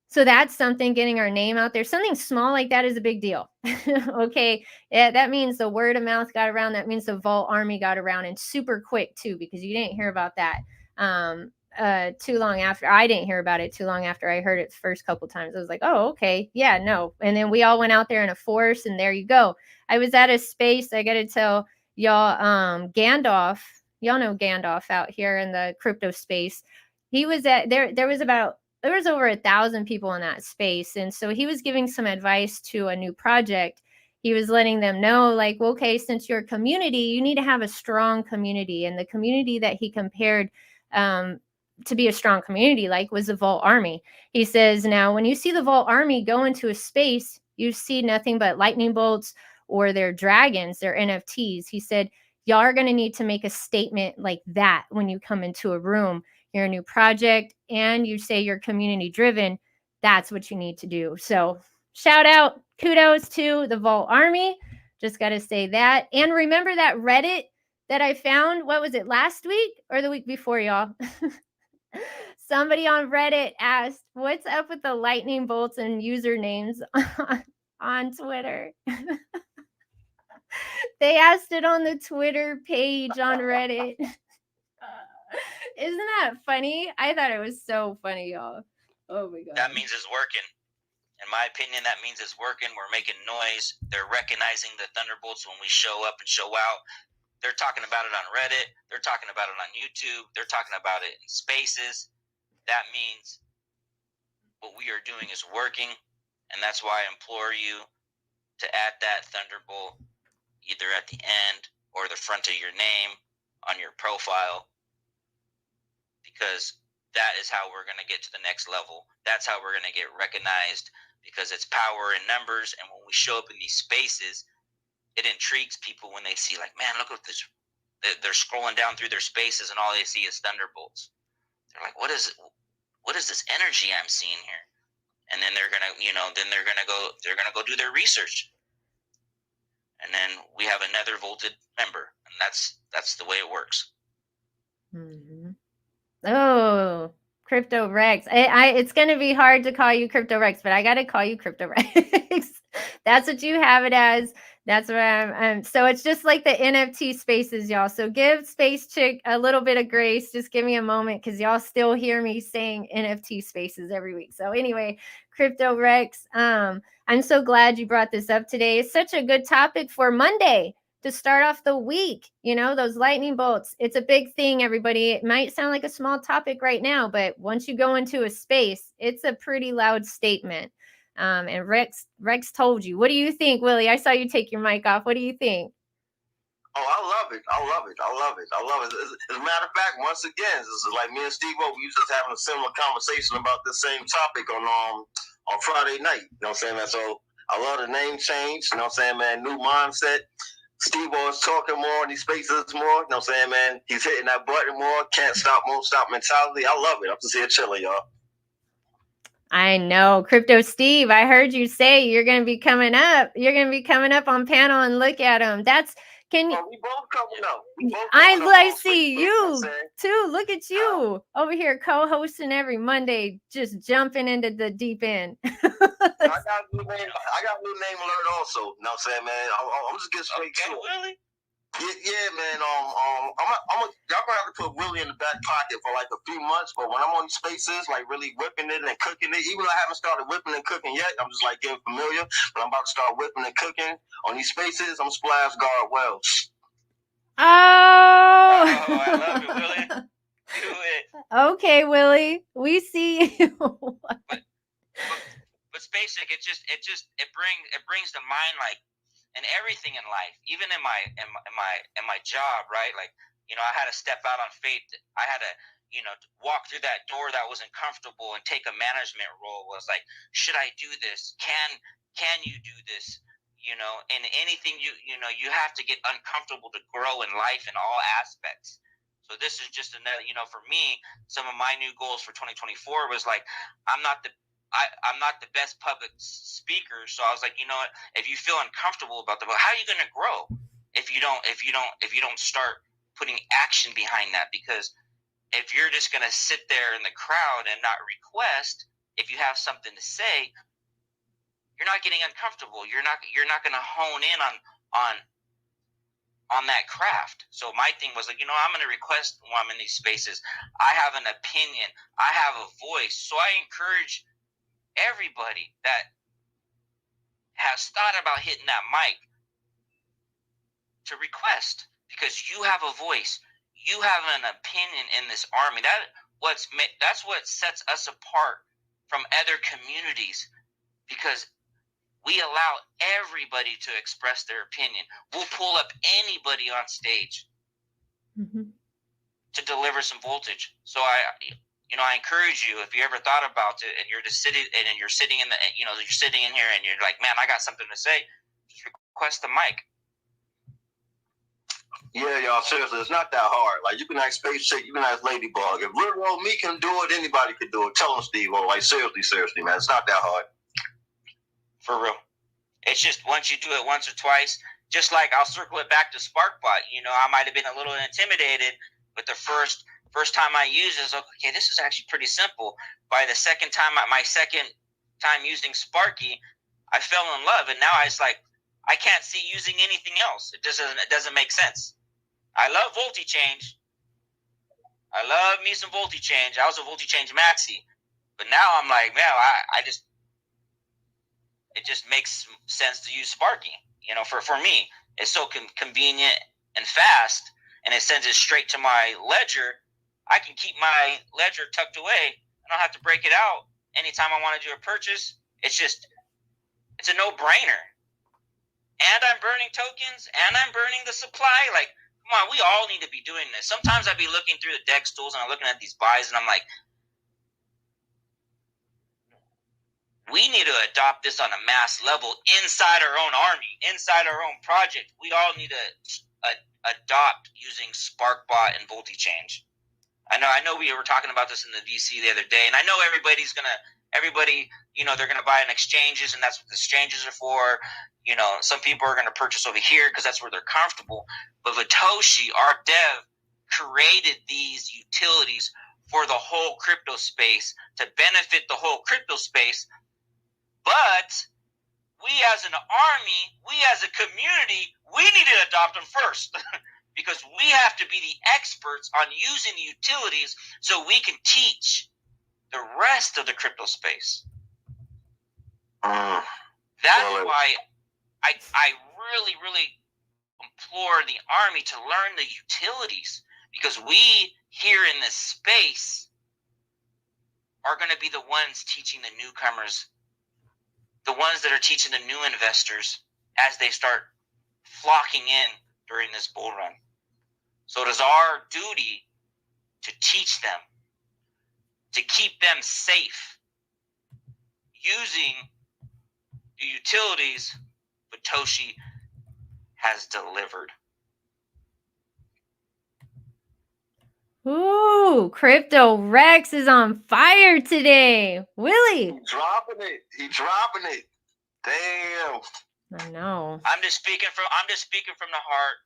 So that's something, getting our name out there. Something small like that is a big deal. Okay. That means the word of mouth got around. That means the Vault Army got around, and super quick too, because you didn't hear about that too long after. I didn't hear about it too long after I heard it the first couple times. I was like, oh, okay. Yeah, no. And then we all went out there in a force, and there you go. I was at a space, I got to tell y'all, Gandalf, y'all know Gandalf out here in the crypto space. He was at there. There was over 1,000 people in that space. And so he was giving some advice to a new project. He was letting them know, like, well, okay, since you're a community, you need to have a strong community. And the community that he compared to be a strong community, like, was the Vault Army. He says, now, when you see the Vault Army go into a space, you see nothing but lightning bolts or their dragons, their NFTs. He said, y'all are going to need to make a statement like that when you come into a room. You're a new project and you say you're community driven. That's what you need to do. So shout out, kudos to the Vault Army. Just got to say that. And remember that Reddit that I found, what was it, last week or the week before, y'all? Somebody on Reddit asked, what's up with the lightning bolts and usernames on Twitter? They asked it on the Twitter page on Reddit. Isn't that funny? I thought it was so funny, y'all. Oh my god. That means it's working. In my opinion, that means it's working. We're making noise. They're recognizing the thunderbolts when we show up and show out. They're talking about it on Reddit. They're talking about it on YouTube. They're talking about it in spaces. That means what we are doing is working. And that's why I implore you to add that thunderbolt either at the end or the front of your name on your profile, because that is how we're going to get to the next level. That's how we're going to get recognized, because it's power in numbers. And when we show up in these spaces, it intrigues people when they see, like, man, look at this. They're scrolling down through their spaces and all they see is thunderbolts. They're like, what is this energy I'm seeing here? And then they're going to, they're going to go do their research. And then we have another vaulted member, and that's the way it works. Mm-hmm. Oh, Crypto Rex. It's going to be hard to call you Crypto Rex, but I got to call you Crypto Rex. That's what you have it as. That's what I'm. So it's just like the NFT spaces, y'all. So give Space Chick a little bit of grace. Just give me a moment, because y'all still hear me saying NFT spaces every week. So anyway, Crypto Rex, I'm so glad you brought this up today. It's such a good topic for Monday to start off the week. Those lightning bolts. It's a big thing, everybody. It might sound like a small topic right now, but once you go into a space, it's a pretty loud statement. And Rex told you. What do you think, Willie? I saw you take your mic off. What do you think? Oh, I love it. As a matter of fact, once again, this is like me and Steve, we were just having a similar conversation about this same topic on Friday night. You know what I'm saying, man? So I love the name change. You know what I'm saying, man? New mindset. Steve is talking more in these spaces more. You know what I'm saying, man? He's hitting that button more. Can't stop, won't stop mentality. I love it. I'm just here chilling, y'all. I know. Crypto Steve, I heard you say you're going to be coming up. You're going to be coming up on panel and look at them. Can you? We both coming up. I see you too. Look at you over here co-hosting every Monday, just jumping into the deep end. I got a new name alert also. You know what I'm saying, man? I'm just getting straight to it. Really? Yeah, man. Y'all gonna have to put Willie in the back pocket for like a few months. But when I'm on these spaces, like really whipping it and cooking it, even though I haven't started whipping and cooking yet, I'm just like getting familiar. But I'm about to start whipping and cooking on these spaces. I'm Splash Guard Wells. Oh, I love it, Willie. Do it. Okay, Willie, we see you. But Space Chick, it brings to mind, like, in everything in life, even in my job, right? Like, I had to step out on faith. I had to, walk through that door that wasn't comfortable and take a management role. Was like, should I do this? Can you do this? And anything you have to get uncomfortable to grow in life in all aspects. So this is just another, for me, some of my new goals for 2024 was like, I'm not the best public speaker. So I was like, you know what, if you feel uncomfortable about how are you going to grow if you don't start putting action behind that? Because if you're just going to sit there in the crowd and not request, if you have something to say, you're not getting uncomfortable. You're not going to hone in on that craft. So my thing was like, I'm going to request when I'm in these spaces. I have an opinion. I have a voice. So I encourage everybody that has thought about hitting that mic to request, because you have a voice. You have an opinion in this army. That's what sets us apart from other communities, because we allow everybody to express their opinion. We'll pull up anybody on stage to deliver some voltage. So I encourage you, if you ever thought about it and you're just sitting in here and you're like, man, I got something to say, just request the mic. Yeah, y'all, seriously, it's not that hard. Like, you can ask Space Chick, you can ask Ladybug. If little old me can do it, anybody can do it. Tell them, Steve. Like, seriously, man, it's not that hard. For real. It's just once you do it once or twice, just like I'll circle it back to SparkBot. I might have been a little intimidated, but the first time I used it, I was like, okay, this is actually pretty simple. By the second time, my second time using Sparky, I fell in love, and now I can't see using anything else. It doesn't make sense. I love VoltiChange. I love me some VoltiChange. I was a VoltiChange maxi, but now I'm like, man, it just makes sense to use Sparky. For me, it's so convenient and fast, and it sends it straight to my ledger. I can keep my ledger tucked away. I don't have to break it out anytime I want to do a purchase. It's a no-brainer. And I'm burning tokens, and I'm burning the supply. Like, come on, we all need to be doing this. Sometimes I'd be looking through the DEX tools, and I'm looking at these buys, and I'm like, we need to adopt this on a mass level inside our own army, inside our own project. We all need to adopt using SparkBot and VoltiChange. I know we were talking about this in the VC the other day, and I know they're going to buy in exchanges, and that's what the exchanges are for. Some people are going to purchase over here because that's where they're comfortable. But Vitoshi, our dev, created these utilities for the whole crypto space to benefit the whole crypto space. But we as an army, we as a community, we need to adopt them first because we have to be the experts on using the utilities so we can teach the rest of the crypto space. That's why I really, really implore the army to learn the utilities, because we here in this space are going to be the ones teaching the newcomers, the ones that are teaching the new investors as they start flocking in during this bull run. So it is our duty to teach them, to keep them safe using the utilities Vitoshi has delivered. Ooh, Crypto Rex is on fire today. Willie. He dropping it. Damn. I know. I'm just speaking from the heart.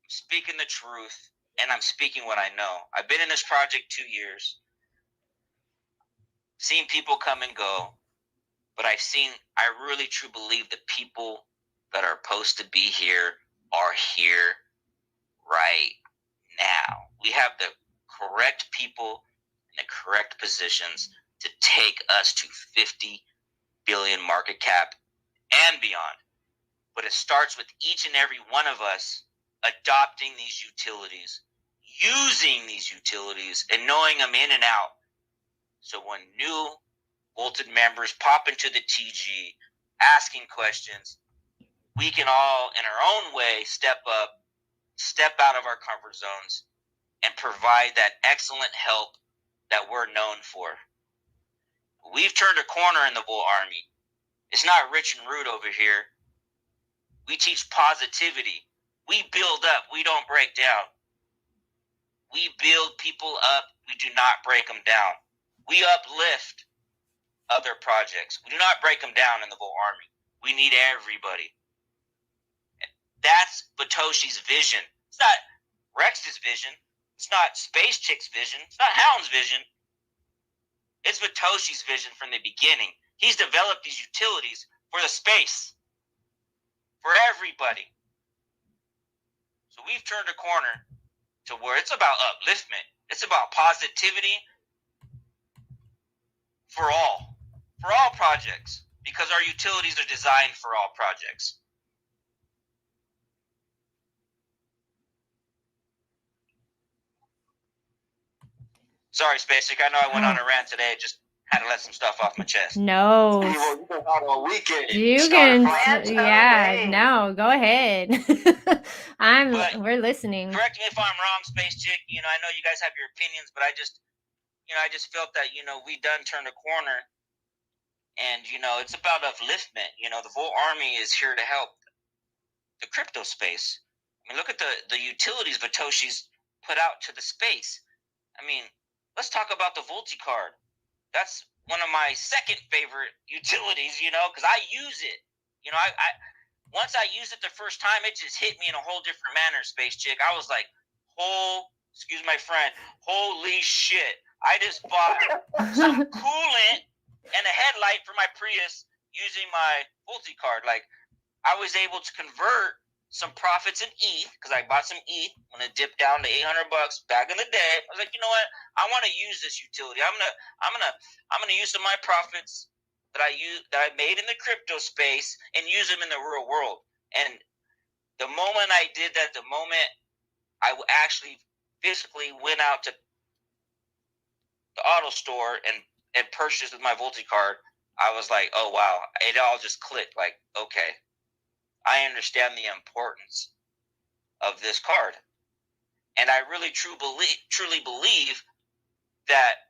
I'm speaking the truth, and I'm speaking what I know. I've been in this project 2 years. Seen people come and go, but I really truly believe the people that are supposed to be here are here right now. We have the correct people in the correct positions to take us to 50 billion market cap and beyond. But it starts with each and every one of us adopting these utilities, using these utilities, and knowing them in and out. So when new Volted members pop into the TG asking questions, we can all, in our own way, step up, step out of our comfort zones, and provide that excellent help that we're known for. We've turned a corner in the Bull Army. It's not rich and rude over here. We teach positivity. We build up. We don't break down. We build people up. We do not break them down. We uplift other projects. We do not break them down in the Bull Army. We need everybody. That's Vitoshi's vision. It's not Rex's vision. It's not Space Chick's vision. It's not Hound's vision. It's Vitoshi's vision from the beginning. He's developed these utilities for the space, for everybody. So we've turned a corner to where it's about upliftment. It's about positivity for all projects, because our utilities are designed for all projects. Sorry, Spacek. I know I went on a rant today. Just had to let some stuff off my chest. No. You can have a weekend. You can, yeah, no, go ahead. We're listening. Correct me if I'm wrong, Space Chick. You know, I know you guys have your opinions, but I just felt that, we done turned a corner, and, it's about upliftment. The Volt Army is here to help the crypto space. I mean, look at the utilities Vitoshi's put out to the space. I mean, let's talk about the Volt-Card. That's one of my second favorite utilities, because I use it. I once I used it the first time, it just hit me in a whole different manner, Space Chick. I was like, excuse my friend, holy shit. I just bought some coolant and a headlight for my Prius using my Volt-Card. Like, I was able to convert some profits in ETH, because I bought some ETH when it dipped down to $800 back in the day. I was like, you know what? I want to use this utility. I'm gonna use some of my profits that I made in the crypto space and use them in the real world. And the moment I did that, the moment I actually physically went out to the auto store and purchased with my Volt-Card, I was like, oh wow, it all just clicked. Like, okay, I understand the importance of this card. And I really truly believe that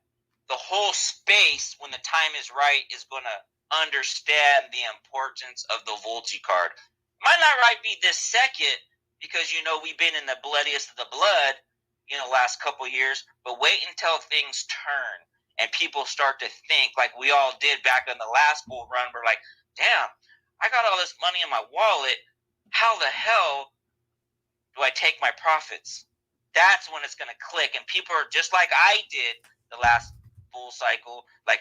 the whole space, when the time is right, is going to understand the importance of the Volt-Card. Might not be this second, because, we've been in the bloodiest of the blood, last couple of years, but wait until things turn and people start to think like we all did back in the last bull run. We're like, damn, I got all this money in my wallet. How the hell do I take my profits? That's when it's going to click. And people are just like I did the last bull cycle. Like,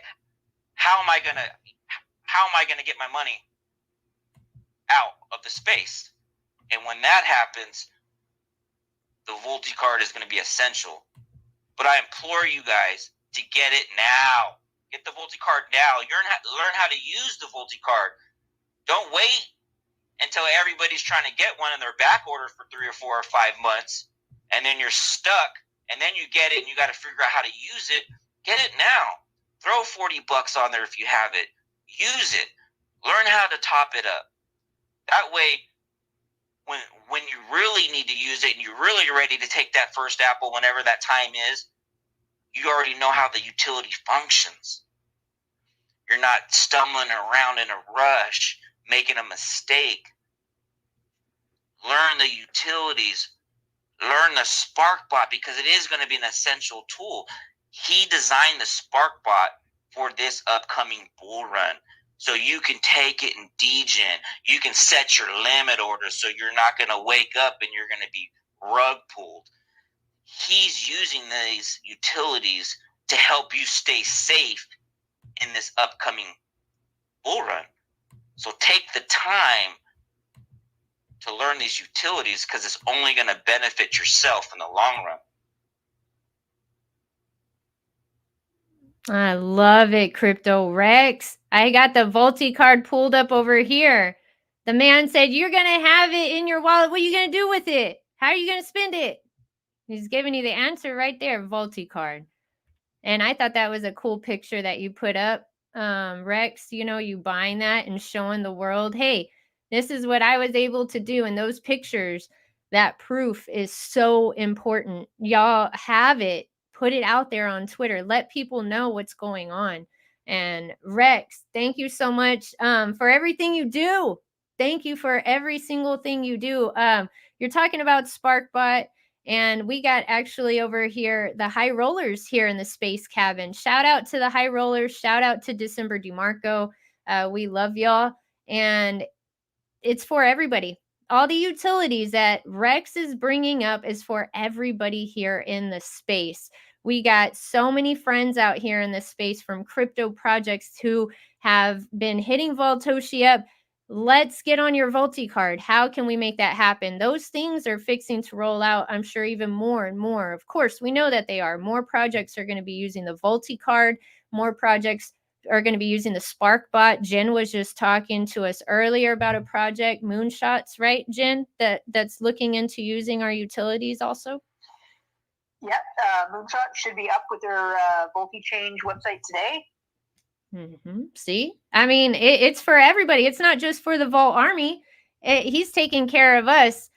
how am I going to get my money out of the space? And when that happens, the Volt-Card is going to be essential. But I implore you guys to get it now. Get the Volt-Card now. Learn how to use the Volt-Card. Don't wait until everybody's trying to get one and they're back ordered for 3 or 4 or 5 months, and then you're stuck, and then you get it and you got to figure out how to use it. Get it now. Throw $40 on there if you have it. Use it. Learn how to top it up. That way, when you really need to use it and you're really ready to take that first apple whenever that time is, you already know how the utility functions. You're not stumbling around in a rush, making a mistake. Learn the utilities. Learn the SparkBot, because it is going to be an essential tool. He designed the SparkBot for this upcoming bull run. So you can take it and degen. You can set your limit order so you're not going to wake up and you're going to be rug pulled. He's using these utilities to help you stay safe in this upcoming bull run. So take the time to learn these utilities, because it's only going to benefit yourself in the long run. I love it, Crypto Rex. I got the Volt-Card pulled up over here. The man said, you're going to have it in your wallet. What are you going to do with it? How are you going to spend it? He's giving you the answer right there, Volt-Card. And I thought that was a cool picture that you put up, Rex. You buying that and showing the world, hey, this is what I was able to do. And those pictures, that proof is so important. Y'all have it. Put it out there on Twitter. Let people know what's going on. And Rex, thank you so much for everything you do. Thank you for every single thing you do. You're talking about SparkBot, and we got actually over here the high rollers here in the space cabin. Shout out to the high rollers. Shout out to December DeMarco. We love y'all. And it's for everybody. all the utilities that Rex is bringing up is for everybody here in the space. We got so many friends out here in the space from crypto projects who have been hitting Voltoshi up. Let's get on your VoltiCard. How can we make that happen? Those things are fixing to roll out, I'm sure, even more and more. Of course, we know that they are. More projects are going to be using the VoltiCard. More projects are going to be using the Spark bot. Jen was just talking to us earlier about a project, Moonshots, right, Jen, that's looking into using our utilities also? Yep, Moonshot should be up with their VoltiChange website today. See, I mean, it's for everybody. It's not just for the Volt Army. He's taking care of us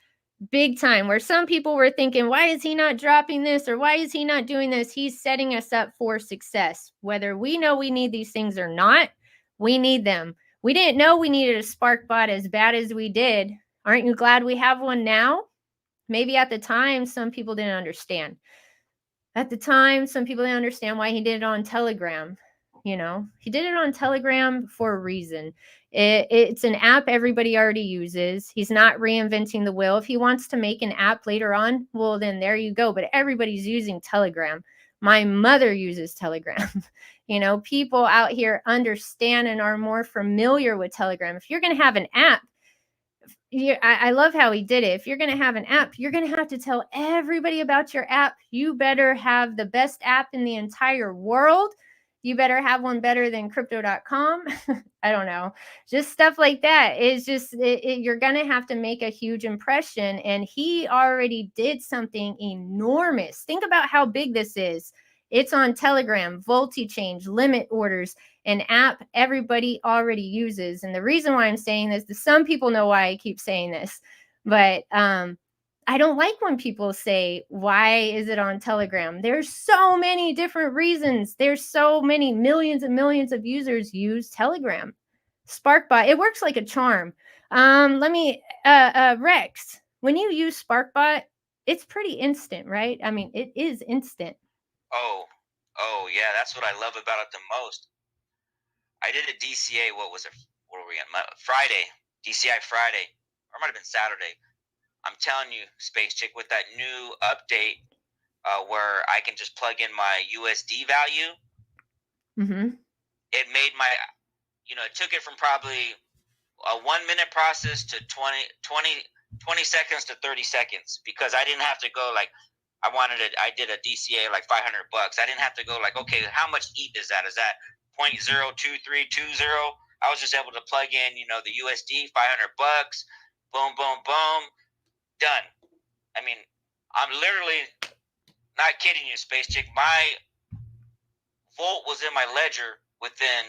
big time. Where some people were thinking, why is he not dropping this, or why is he not doing this? He's setting us up for success. Whether we know we need these things or not, we need them. We didn't know we needed a Spark bot as bad as we did. Aren't you glad we have one now? Maybe at the time, some people didn't understand. At the time, some people didn't understand why he did it on Telegram. You know, he did it on Telegram for a reason. It's an app everybody already uses. He's not reinventing the wheel. If he wants to make an app later on, well, then there you go. But everybody's using Telegram. My mother uses Telegram. You know, people out here understand and are more familiar with Telegram. If you're going to have an app, I love how he did it. If you're going to have an app, you're going to have to tell everybody about your app. You better have the best app in the entire world. You better have one better than crypto.com. I don't know. Just stuff like that. It's just, you're going to have to make a huge impression. And he already did something enormous. Think about how big this is. It's on Telegram, VoltiChange, limit orders, an app everybody already uses. And the reason why I'm saying this, some people know why I keep saying this, but I don't like when people say, why is it on Telegram? There's so many different reasons. There's so many millions and millions of users use Telegram. SparkBot, it works like a charm. Rex, when you use SparkBot, it's pretty instant, right? I mean, it is instant. Oh, yeah, that's what I love about it the most. I did a DCA, what were we on? Friday, DCI Friday, or it might have been Saturday. I'm telling you, Space Chick, with that new update where I can just plug in my USD value, it made my, it took it from probably a 1 minute process to 20 seconds to 30 seconds, because I didn't have to go like, I did a DCA like $500. I didn't have to go like, okay, how much ETH is that? Is that 0.02320? I was just able to plug in, the USD, $500, boom, boom, boom, done. I mean, I'm literally not kidding you, Space Chick. My Volt was in my ledger within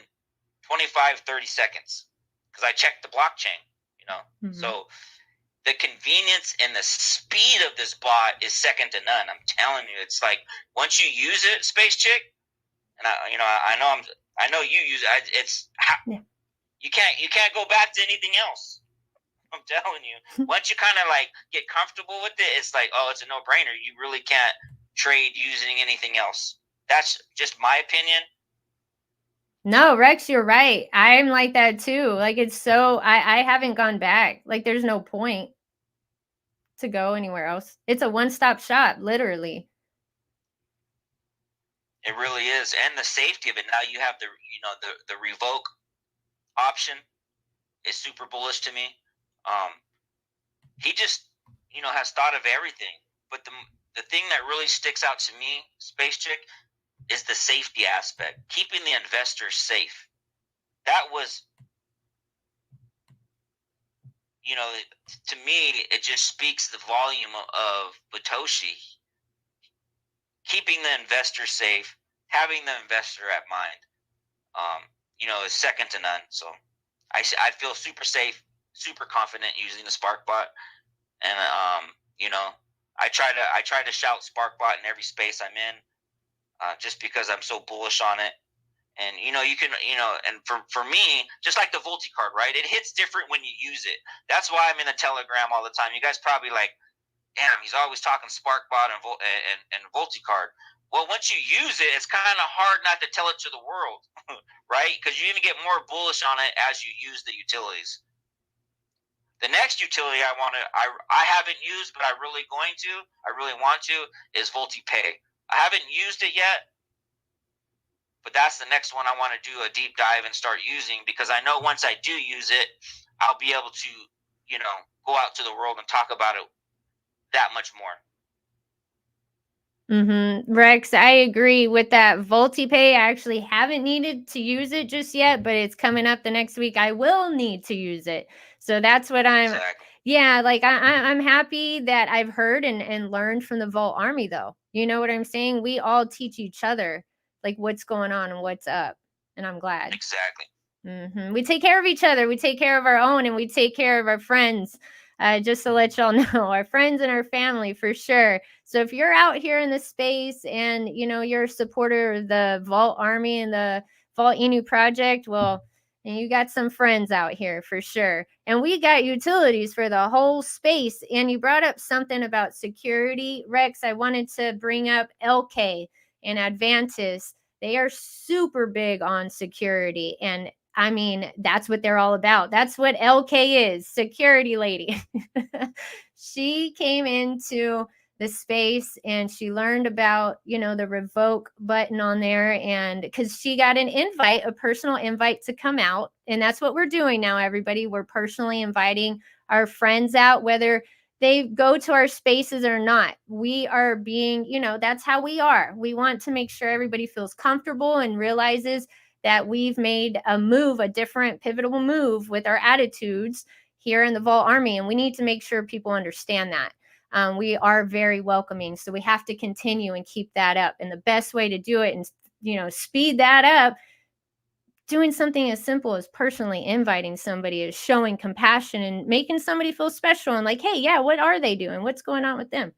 25, 30 seconds because I checked the blockchain, So the convenience and the speed of this bot is second to none. I'm telling you, it's like once you use it, Space Chick, and I know you use it. You can't go back to anything else. I'm telling you, once you kind of like get comfortable with it, it's like, oh, it's a no-brainer. You really can't trade using anything else. That's just my opinion. No, Rex, you're right. I'm like that too. Like, it's so, I haven't gone back. Like, there's no point to go anywhere else. It's a one-stop shop, literally. It really is. And the safety of it. Now you have the revoke option is super bullish to me. He just, has thought of everything. But the thing that really sticks out to me, Space Chick, is the safety aspect. Keeping the investors safe. That was, to me, it just speaks the volume of Satoshi. Keeping the investor safe, having the investor at mind, is second to none. So I feel super safe, super confident using the SparkBot, and I try to shout SparkBot in every space I'm in, just because I'm so bullish on it. And you can and for me, just like the VoltiCard, right? It hits different when you use it. That's why I'm in the Telegram all the time. You guys probably like, damn, he's always talking SparkBot and VoltiCard. Well, once you use it, it's kind of hard not to tell it to the world, right? Because you even get more bullish on it as you use the utilities. The next utility I haven't used, but I really want to, is VoltiPay. I haven't used it yet, but that's the next one I want to do a deep dive and start using, because I know once I do use it, I'll be able to, go out to the world and talk about it that much more. Rex, I agree with that. VoltiPay, I actually haven't needed to use it just yet, but it's coming up the next week. I will need to use it. So that's what yeah, like I'm happy that I've heard and learned from the Volt Army, though. You know what I'm saying? We all teach each other, like, what's going on and what's up. And I'm glad. Exactly. We take care of each other. We take care of our own, and we take care of our friends. Just to let y'all know, our friends and our family, for sure. So if you're out here in the space and, you're a supporter of the Volt Army and the Volt-Inu project, well, and you got some friends out here for sure. And we got utilities for the whole space. And you brought up something about security, Rex. I wanted to bring up LK and Advantis. They are super big on security, and I mean, that's what they're all about. That's what LK is, security lady. She came into the space and she learned about, the revoke button on there, and because she got an invite, a personal invite to come out. And that's what we're doing now, everybody. We're personally inviting our friends out, whether they go to our spaces or not. We are being, that's how we are. We want to make sure everybody feels comfortable and realizes that we've made a different pivotal move with our attitudes here in the Volt Army. And we need to make sure people understand that. We are very welcoming. So we have to continue and keep that up. And the best way to do it and, speed that up, doing something as simple as personally inviting somebody, is showing compassion and making somebody feel special and like, hey, yeah, what are they doing? What's going on with them?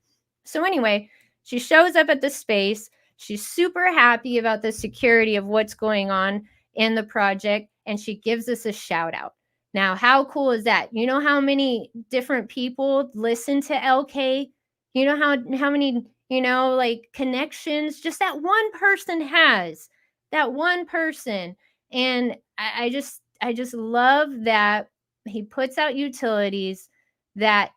So anyway, she shows up at the space. She's super happy about the security of what's going on in the project, and she gives us a shout out. Now, how cool is that? You know how many different people listen to LK? You know how many, like, connections just that one person has. That one person. And I just love that he puts out utilities that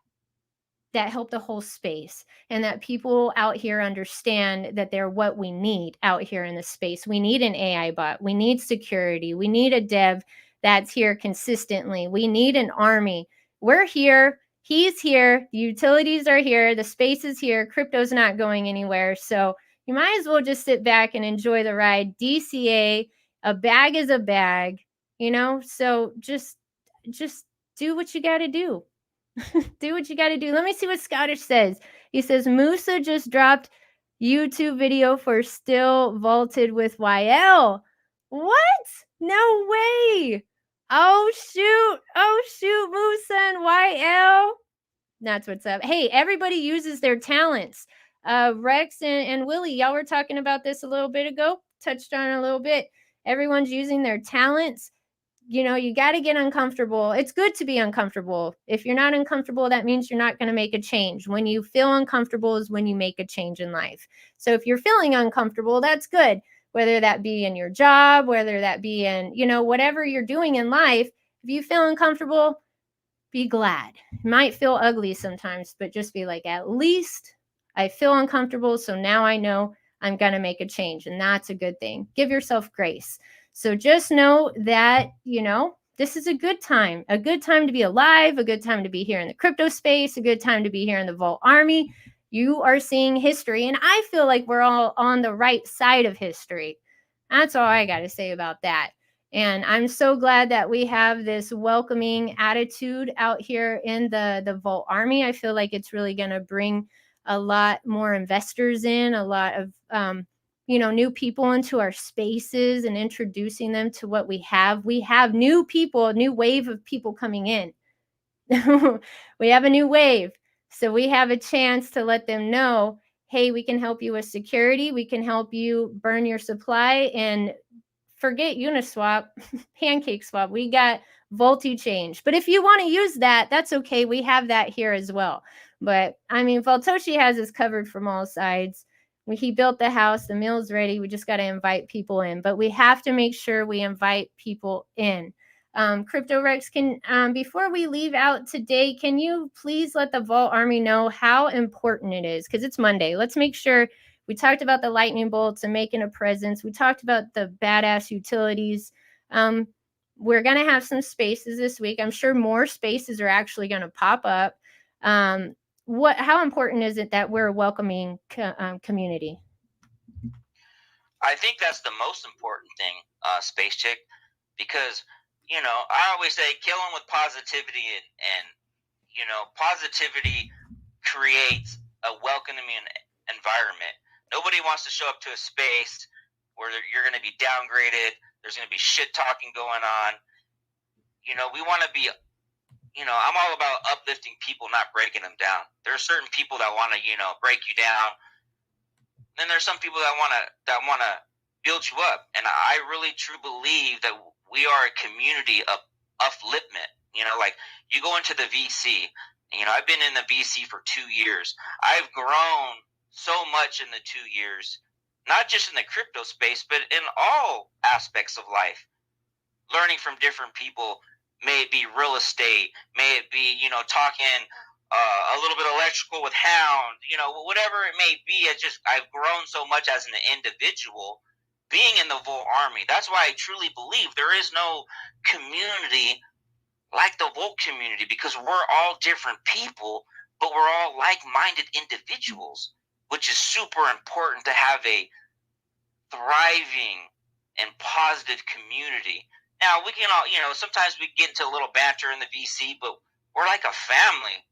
help the whole space, and that people out here understand that they're what we need out here in the space. We need an AI bot. We need security. We need a dev that's here consistently. We need an army. We're here. He's here. The utilities are here. The space is here. Crypto's not going anywhere. So you might as well just sit back and enjoy the ride. DCA, a bag is a bag, so just do what you got to do. Do what you got to do. Let me see what Scottish says. He says, Musa just dropped YouTube video for still vaulted with YL. What? No way. Oh, shoot, Musa and YL. That's what's up. Hey, everybody uses their talents. Rex and Willie, y'all were talking about this a little bit ago, touched on it a little bit. Everyone's using their talents. You got to get uncomfortable. It's good to be uncomfortable. If you're not uncomfortable, that means you're not going to make a change. When you feel uncomfortable is when you make a change in life. So if you're feeling uncomfortable, that's good. Whether that be in your job, whether that be in, whatever you're doing in life, if you feel uncomfortable, be glad. It might feel ugly sometimes, but just be like, at least I feel uncomfortable. So now I know I'm going to make a change. And that's a good thing. Give yourself grace. So just know that, this is a good time to be alive, a good time to be here in the crypto space, a good time to be here in the Volt Army. You are seeing history, and I feel like we're all on the right side of history. That's all I got to say about that. And I'm so glad that we have this welcoming attitude out here in the Volt Army. I feel like it's really going to bring a lot more investors in, a lot of new people into our spaces, and introducing them to what we have. We have new people, a new wave of people coming in. We have a new wave. So we have a chance to let them know, hey, we can help you with security. We can help you burn your supply, and forget Uniswap, Pancake Swap. We got Volti-Change. But if you want to use that, that's okay. We have that here as well. But I mean, Voltoshi has us covered from all sides. He built the house, the meal's ready. We just got to invite people in. But we have to make sure we invite people in. Crypto Rex, can before we leave out today, can you please let the Vault Army know how important it is? Because it's Monday. Let's make sure. We talked about the lightning bolts and making a presence. We talked about the badass utilities. We're going to have some spaces this week. I'm sure more spaces are actually going to pop up. How important is it that we're a welcoming community? I think that's the most important thing, Space Chick, because, you know, I always say kill them with positivity, and you know, positivity creates a welcoming environment. Nobody wants to show up to a space where you're going to be downgraded. There's going to be shit talking going on. You know, we want to be, you know, I'm all about uplifting people, not breaking them down. There are certain people that want to, you know, break you down. Then there's some people that want to build you up. And I really truly believe that we are a community of upliftment. You know, like you go into the VC, you know, I've been in the VC for 2 years. I've grown so much in the 2 years, not just in the crypto space, but in all aspects of life. Learning from different people, may it be real estate, may it be, you know, talking a little bit electrical with Hound, you know, whatever it may be. I've grown so much as an individual being in the Volt Army. That's why I truly believe there is no community like the Volt community, because we're all different people, but we're all like-minded individuals, which is super important to have a thriving and positive community. Now, we can all, you know, sometimes we get into a little banter in the VC, but we're like a family.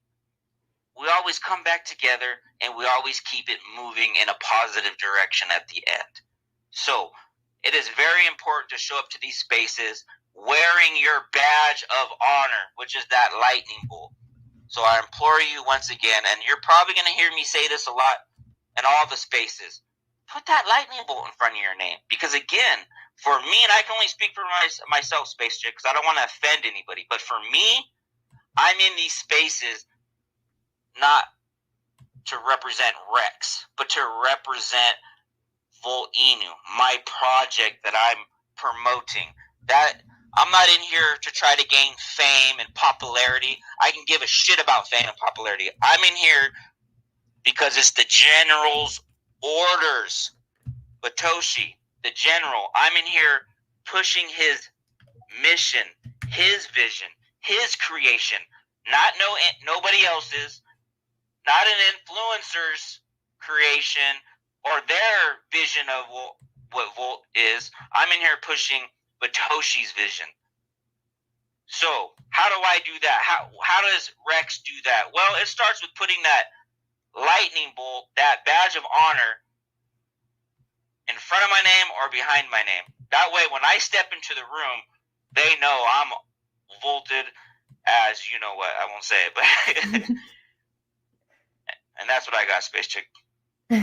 We always come back together, and we always keep it moving in a positive direction at the end. So it is very important to show up to these spaces wearing your badge of honor, which is that lightning bolt. So I implore you once again, and you're probably going to hear me say this a lot in all the spaces, put that lightning bolt in front of your name. Because again, for me, and I can only speak for myself, Space Chick, because I don't want to offend anybody, but for me, I'm in these spaces not to represent Rex, but to represent Volt-Inu, my project that I'm promoting. That I'm not in here to try to gain fame and popularity. I can give a shit about fame and popularity. I'm in here because it's the general's orders. Batoshi, the general, I'm in here pushing his mission, his vision, his creation, not nobody else's, not an influencer's creation or their vision of what Volt is. I'm in here pushing Batoshi's vision. So how do I do that? How does Rex do that? Well, it starts with putting that lightning bolt, that badge of honor, in front of my name or behind my name. That way, when I step into the room, they know I'm volted as, you know what, I won't say it, but and that's what I got, Space Chick.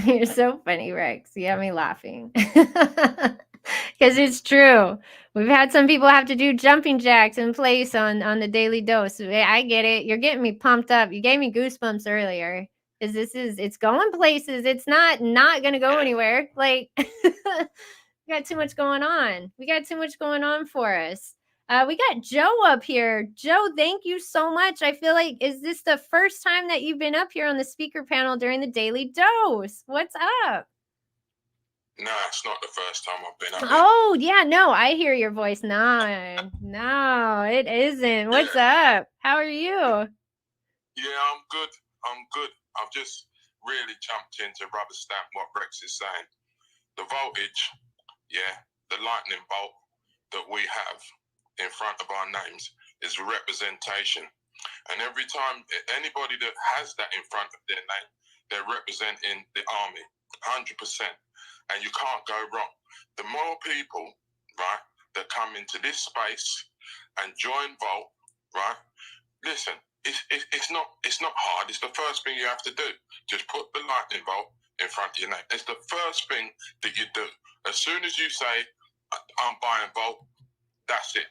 You're so funny, Rex. You got me laughing. Because it's true. We've had some people have to do jumping jacks in place on the daily dose. I get it. You're getting me pumped up. You gave me goosebumps earlier. Because it's going places. It's not going to go anywhere. Like, we got too much going on. We got too much going on for us. We got Joe up here. Joe, thank you so much. I feel like, is this the first time that you've been up here on the speaker panel during the daily dose? What's up? No, it's not the first time I've been up here. Oh, yeah, no, I hear your voice. No, it isn't. What's up? How are you? Yeah, I'm good. I've just really jumped in to rubber stamp what Rex is saying. The voltage, yeah, the lightning bolt that we have in front of our names is a representation. And every time anybody that has that in front of their name, they're representing the army, 100%. And you can't go wrong. The more people, right, that come into this space and join Volt, right, listen, it's not hard. It's the first thing you have to do. Just put the lightning bolt in front of your name. It's the first thing that you do. As soon as you say, I'm buying Volt, that's it.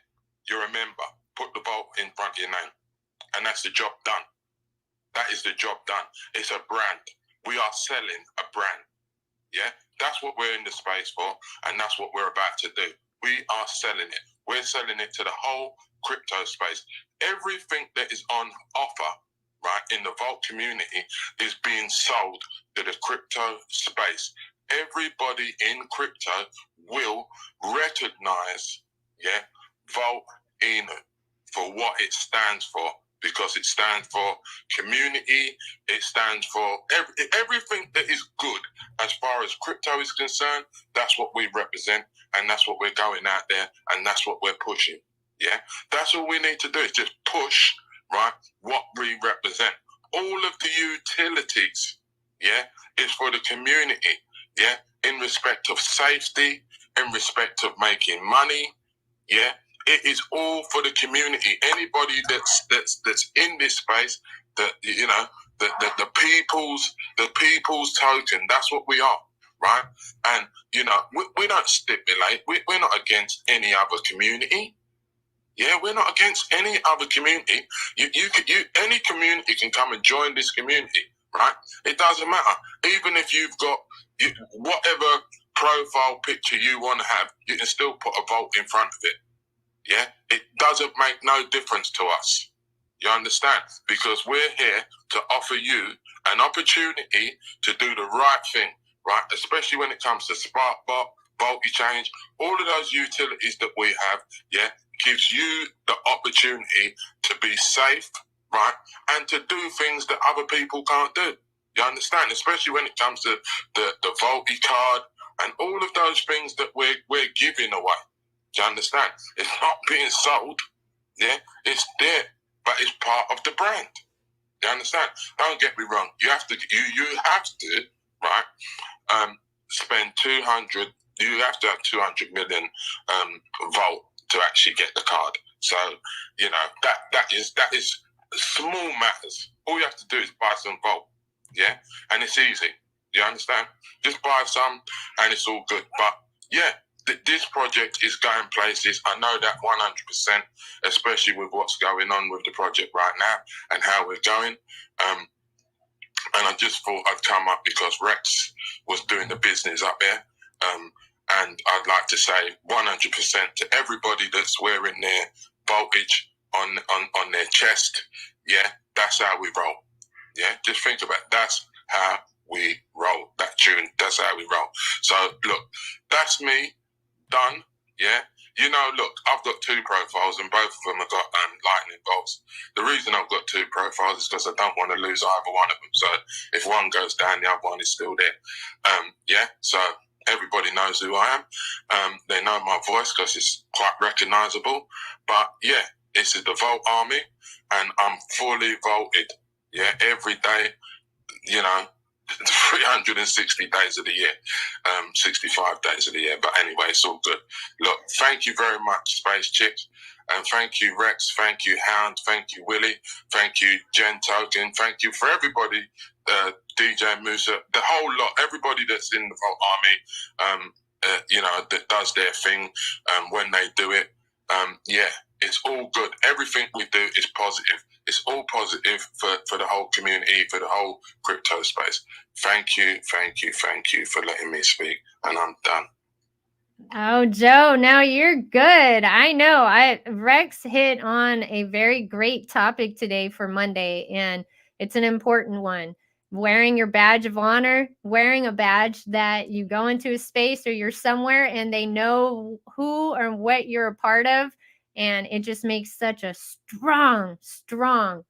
You're a member. Put the Volt in front of your name. And that's the job done. That is the job done. It's a brand. We are selling a brand. Yeah? That's what we're in the space for, and that's what we're about to do. We are selling it. We're selling it to the whole crypto space. Everything that is on offer, right, in the Volt community is being sold to the crypto space. Everybody in crypto will recognize, Volt-Inu for what it stands for, because it stands for community, it stands for everything that is good as far as crypto is concerned. That's what we represent, and that's what we're going out there, and that's what we're pushing. Yeah, that's all we need to do, is just push, right, what we represent. All of the utilities, is for the community, in respect of safety, in respect of making money, it is all for the community. Anybody that's in this space, that the people's token. That's what we are, right? And we don't stipulate. We're not against any other community. Yeah, we're not against any other community. Any community can come and join this community, right? It doesn't matter. Even if you've got whatever profile picture you want to have, you can still put a Volt in front of it. Yeah, it doesn't make no difference to us. You understand? Because we're here to offer you an opportunity to do the right thing, right? Especially when it comes to SparkBot, Volt-Exchange, all of those utilities that we have, gives you the opportunity to be safe, right? And to do things that other people can't do. You understand? Especially when it comes to the Volt-Card and all of those things that we're giving away. Do you understand? It's not being sold, it's there, but it's part of the brand. You understand? Don't get me wrong. You have to, right? Spend 200. You have to have 200 million Volt to actually get the card. So that is small matters. All you have to do is buy some Volt, and it's easy. You understand? Just buy some, and it's all good. But this project is going places. I know that 100%, especially with what's going on with the project right now and how we're going. And I just thought I'd come up because Rex was doing the business up there. And I'd like to say 100% to everybody that's wearing their voltage on their chest. That's how we roll. Just think about it. That's how we roll. That tune, that's how we roll. So look, that's me. Done, look, I've got two profiles and both of them have got lightning bolts. The reason I've got two profiles is because I don't want to lose either one of them. So if one goes down, the other one is still there. So everybody knows who I am. They know my voice because it's quite recognizable. But this is the Volt Army, and I'm fully volted. Every day, 360 days of the year, 65 days of the year. But anyway, it's all good. Look, thank you very much, Space Chick. And thank you, Rex. Thank you, Hound. Thank you, Willie. Thank you, Jen Token. Thank you for everybody, DJ Musa, the whole lot, everybody that's in the Volt Army, that does their thing when they do it. It's all good. Everything we do is positive. It's all positive for the whole community, for the whole crypto space. Thank you for letting me speak, and I'm done. Oh, Joe, now you're good. I know. Rex hit on a very great topic today for Monday, and it's an important one. Wearing your badge of honor, wearing a badge that you go into a space or you're somewhere and they know who or what you're a part of. And it just makes such a strong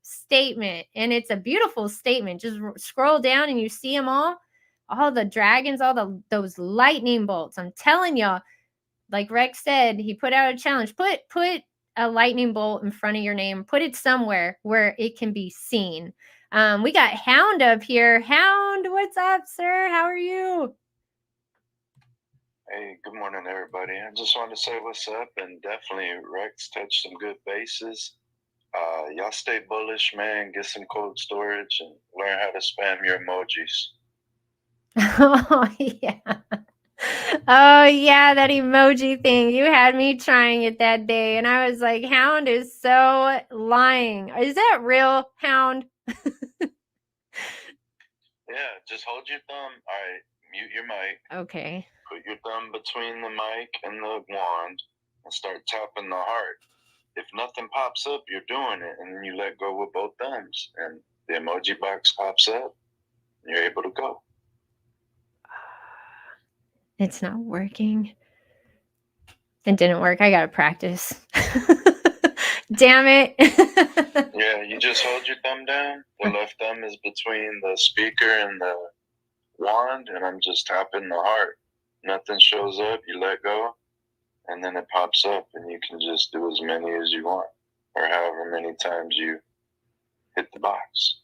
statement. And it's a beautiful statement. Just scroll down and you see them all the dragons, those lightning bolts. I'm telling y'all, like Rex said, he put out a challenge. Put a lightning bolt in front of your name. Put it somewhere where it can be seen. We got Hound up here. Hound, what's up, sir? How are you? Hey, good morning, everybody. I just wanted to say what's up, and definitely Rex touched some good bases. Y'all stay bullish, man. Get some cold storage and learn how to spam your emojis. Oh, yeah. Oh, yeah, that emoji thing. You had me trying it that day, and I was like, Hound is so lying. Is that real, Hound? Yeah, just hold your thumb. All right, mute your mic. Okay. Put your thumb between the mic and the wand, and start tapping the heart. If nothing pops up, you're doing it, and then you let go with both thumbs, and the emoji box pops up, and you're able to go. It's not working. It didn't work. I gotta practice. Damn it. Yeah, you just hold your thumb down. The left thumb is between the speaker and the wand, and I'm just tapping the heart. Nothing shows up, you let go, and then it pops up, and you can just do as many as you want, or however many times you hit the box.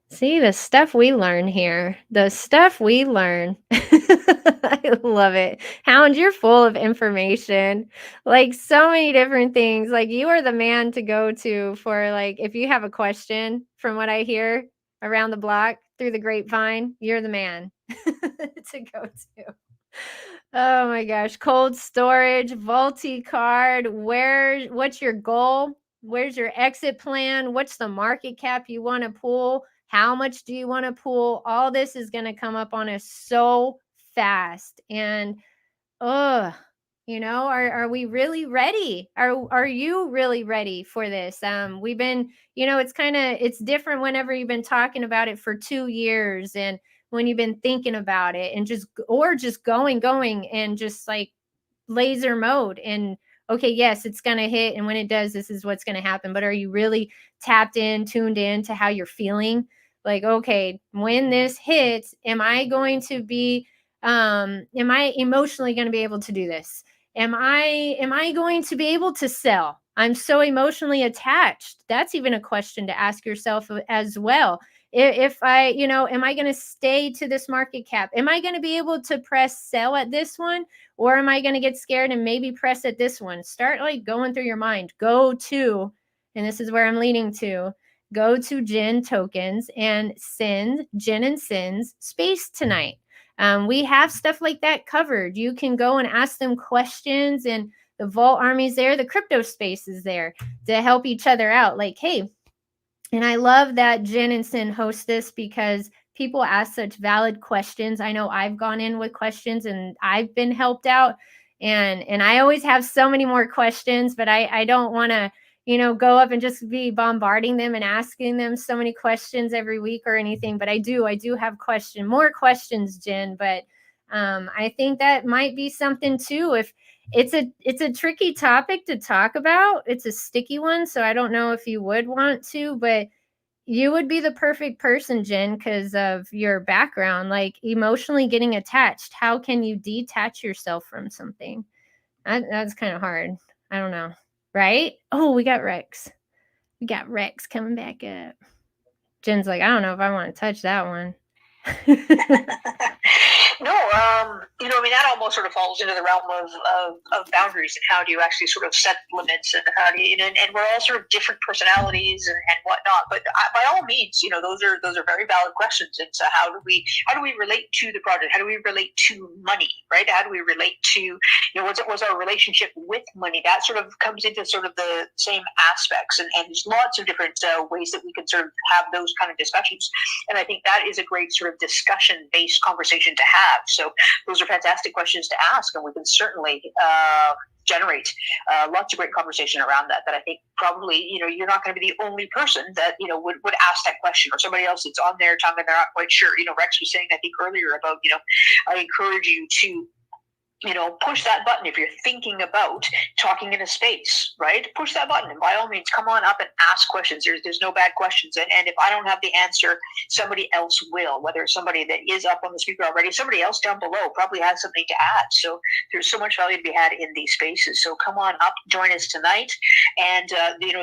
See, the stuff we learn here. The stuff we learn. I love it. Hound, you're full of information. Like so many different things. Like you are the man to go to for like if you have a question from what I hear around the block through the grapevine, you're the man to go to. Oh my gosh. Cold storage, Volt-Inu, what's your goal? Where's your exit plan? What's the market cap you want to pull? How much do you want to pull? All this is going to come up on us so fast. And are we really ready? Are you really ready for this? We've been, it's different whenever you've been talking about it for 2 years and when you've been thinking about it and just going and just like laser mode and okay, yes, it's going to hit. And when it does, this is what's going to happen. But are you really tapped in, tuned in to how you're feeling? Like, okay, when this hits, am I going to be, am I emotionally going to be able to do this? Am I going to be able to sell? I'm so emotionally attached. That's even a question to ask yourself as well. If I, am I going to stay to this market cap? Am I going to be able to press sell at this one? Or am I going to get scared and maybe press at this one? Start like going through your mind. Go to, and this is where I'm leading to, go to Jin Tokens and send Jin and Sin's space tonight. We have stuff like that covered. You can go and ask them questions and the Vault Army's there. The crypto space is there to help each other out. Like, hey, and I love that Jin and Sin host this because people ask such valid questions. I know I've gone in with questions and I've been helped out. And I always have so many more questions, but I don't want to, go up and just be bombarding them and asking them so many questions every week or anything. But I do have more questions, Jin. But I think that might be something too. If it's a tricky topic to talk about. It's a sticky one, so I don't know if you would want to, but you would be the perfect person, Jen, because of your background, like emotionally getting attached. How can you detach yourself from something? That's kind of hard. I don't know. Right? Oh, we got Rex. We got Rex coming back up. Jen's like, I don't know if I want to touch that one. No, that almost sort of falls into the realm of boundaries and how do you actually sort of set limits and how do you, and we're all sort of different personalities and whatnot. But by all means, those are very valid questions. And so how do we relate to the project? How do we relate to money, right? How do we relate to, what's our relationship with money? That sort of comes into sort of the same aspects. And there's lots of different ways that we can sort of have those kind of discussions. And I think that is a great sort of discussion-based conversation to have. So those are fantastic questions to ask, and we can certainly generate lots of great conversation around that. That I think probably you're not going to be the only person that would ask that question, or somebody else that's on their tongue and they're not quite sure. Rex was saying I think earlier about I encourage you to push that button if you're thinking about talking in a space, right? Push that button and by all means come on up and ask questions. There's no bad questions. And if I don't have the answer, somebody else will, whether it's somebody that is up on the speaker already, somebody else down below probably has something to add. So there's so much value to be had in these spaces. So come on up, join us tonight. And,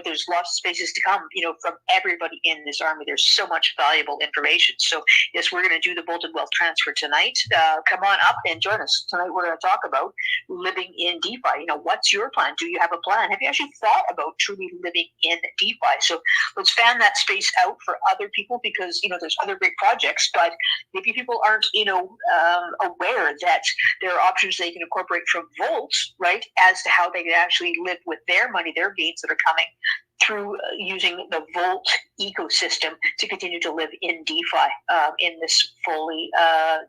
there's lots of spaces to come, from everybody in this army. There's so much valuable information. So yes, we're going to do the Bolted Wealth Transfer tonight. Come on up and join us. Tonight we're going to talk about living in DeFi. What's your plan? Do you have a plan? Have you actually thought about truly living in DeFi? So let's fan that space out for other people because, there's other great projects, but maybe people aren't, aware that there are options they can incorporate from Volt, right, as to how they can actually live with their money, their gains that are coming through using the Volt ecosystem to continue to live in DeFi in this fully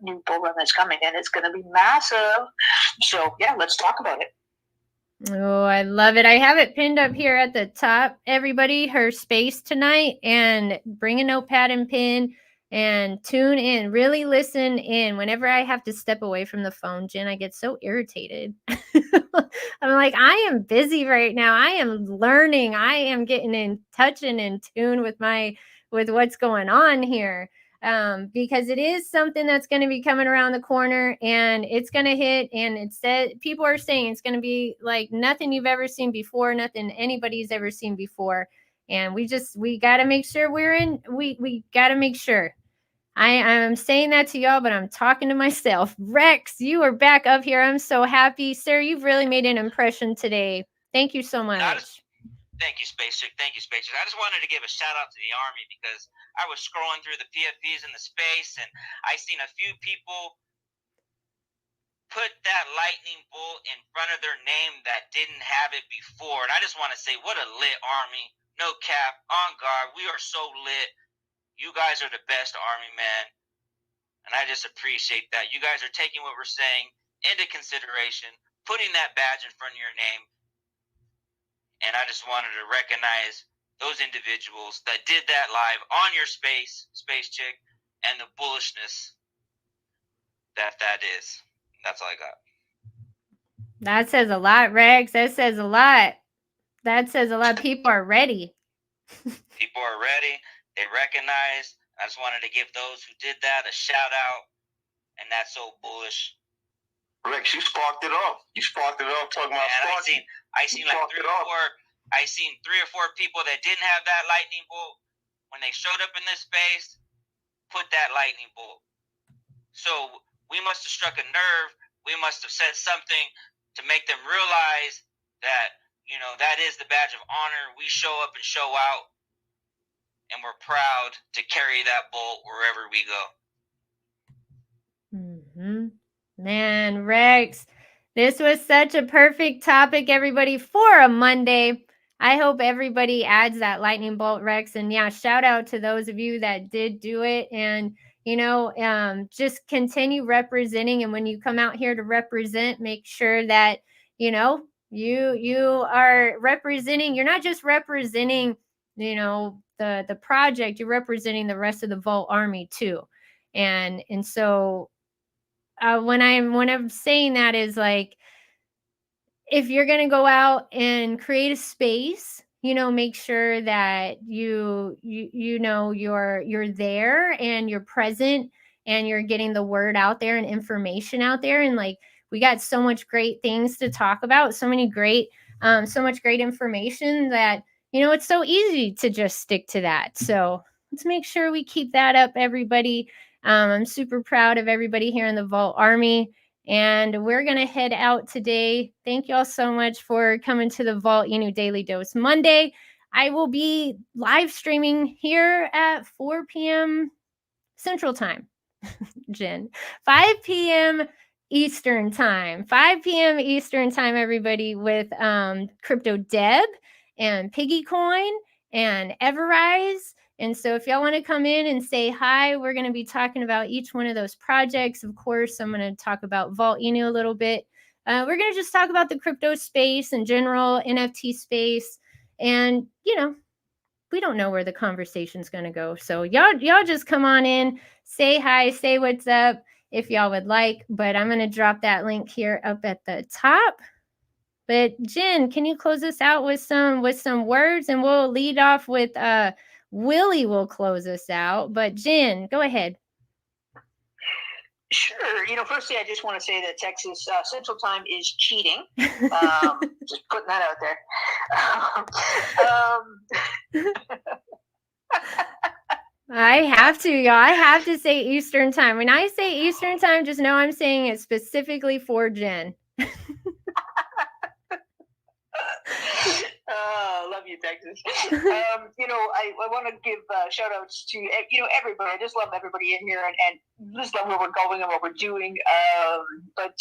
new bull run that's coming, and it's going to be massive. So yeah, let's talk about it. Oh, I love it. I have it pinned up here at the top. Everybody, her space tonight, and bring a notepad and pen and tune in. Really listen in. Whenever I have to step away from the phone, Jen, I get so irritated. I'm like, I am busy right now. I am learning. I am getting in touch and in tune with what's going on here. Because it is something that's going to be coming around the corner, and it's going to hit, and it said, people are saying it's going to be like nothing you've ever seen before, nothing anybody's ever seen before. And we got to make sure we got to make sure. I'm saying that to y'all, but I'm talking to myself. Rex, you are back up here. I'm so happy. Sir, you've really made an impression today. Thank you so much. Thank you, Space Chick. Thank you, Space Chick. I just wanted to give a shout out to the Army because I was scrolling through the PFPs in the space, and I seen a few people put that lightning bolt in front of their name that didn't have it before. And I just want to say, what a lit Army. No cap, on guard. We are so lit. You guys are the best Army, man. And I just appreciate that. You guys are taking what we're saying into consideration, putting that badge in front of your name. And I just wanted to recognize those individuals that did that live on your space, Space Chick, and the bullishness that is. That's all I got. That says a lot, Rex. That says a lot. That says a lot. People are ready. People are ready. They recognize. I just wanted to give those who did that a shout out. And that's so bullish. Rex, you sparked it off. Talking about sparking. I seen like three or four people that didn't have that lightning bolt when they showed up in this space, put that lightning bolt. So we must have struck a nerve. We must have said something to make them realize that, you know, that is the badge of honor. We show up and show out, and we're proud to carry that bolt wherever we go. Man, Rex, this was such a perfect topic, everybody, for a Monday. I hope everybody adds that lightning bolt, Rex. And yeah, shout out to those of you that did do it. And, you know, just continue representing. And when you come out here to represent, make sure that, you know, you are representing. You're not just representing, you know, the project, you're representing the rest of the Volt Army too. And so when I'm saying that is like, if you're going to go out and create a space, you know, make sure that you know you're there and you're present and you're getting the word out there and information out there. And like, we got so much great things to talk about, so much great information that, you know, it's so easy to just stick to that. So let's make sure we keep that up, everybody. I'm super proud of everybody here in the Volt Army. And we're going to head out today. Thank you all so much for coming to the Volt-Inu Daily Dose Monday. I will be live streaming here at 4 p.m. Central Time, Jen. 5 p.m. Eastern Time. 5 p.m. Eastern Time, everybody, with Crypto Deb and Piggycoin and Everrise. And so if y'all want to come in and say hi, we're going to be talking about each one of those projects. Of course, I'm going to talk about Volt-Inu a little bit. We're going to just talk about the crypto space in general, NFT space. And, you know, we don't know where the conversation's going to go. So y'all just come on in, say hi, say what's up if y'all would like. But I'm going to drop that link here up at the top. But Jen, can you close us out with some words? And we'll lead off with Willie will close us out, but Jen, go ahead. Sure. You know, firstly, I just want to say that Texas Central Time is cheating. Just putting that out there. I have to, y'all. I have to say Eastern Time. When I say Eastern Time, just know I'm saying it specifically for Jen. Love you, Texas. You know, I want to give shout outs to, you know, everybody. I just love everybody in here. And this is where we're going and what we're doing. But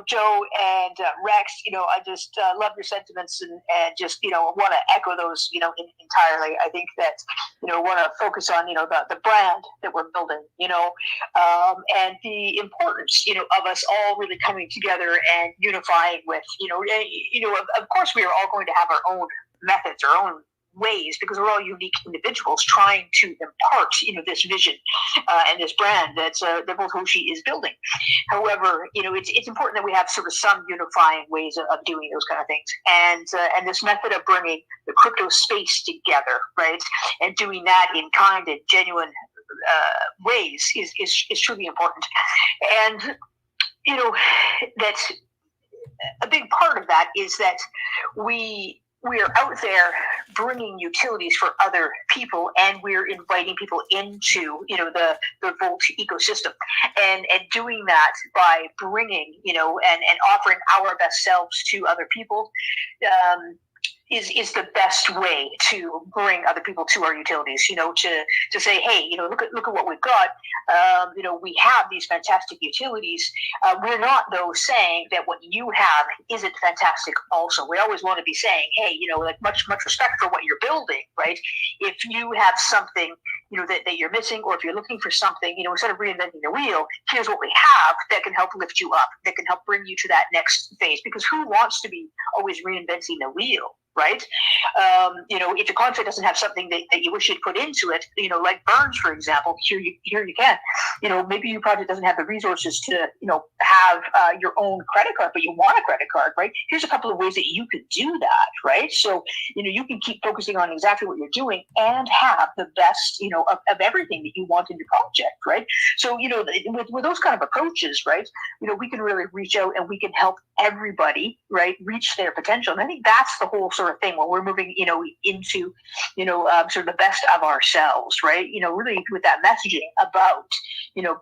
Joe and Rex, I just love your sentiments and just want to echo those entirely. I think that want to focus on the brand that we're building, and the importance of us all really coming together and unifying with of course we are all going to have our own methods, our own ways, because we're all unique individuals trying to impart this vision and this brand that Volt-Hoshi is building. However, it's important that we have sort of some unifying ways of doing those kind of things, and this method of bringing the crypto space together, right, and doing that in kind and genuine ways is truly important. And that a big part of that is that we are out there bringing utilities for other people, and we're inviting people into the Volt ecosystem, and doing that by bringing and offering our best selves to other people is the best way to bring other people to our utilities. To say, hey, look at what we've got. We have these fantastic utilities. We're not though saying that what you have isn't fantastic. Also, we always want to be saying, hey, like much respect for what you're building, right? If you have something that you're missing, or if you're looking for something, instead of reinventing the wheel, here's what we have that can help lift you up, that can help bring you to that next phase. Because who wants to be always reinventing the wheel? Right? If the contract doesn't have something that you wish you'd put into it, like Burns, for example, here you can. Maybe your project doesn't have the resources to, have your own credit card, but you want a credit card, right? Here's a couple of ways that you could do that, right? So, you can keep focusing on exactly what you're doing and have the best, of everything that you want in your project, right? So, with those kind of approaches, right, we can really reach out and we can help everybody, right, reach their potential. And I think that's the whole sort of thing when we're moving, into, sort of the best of ourselves, right? Really with that messaging about,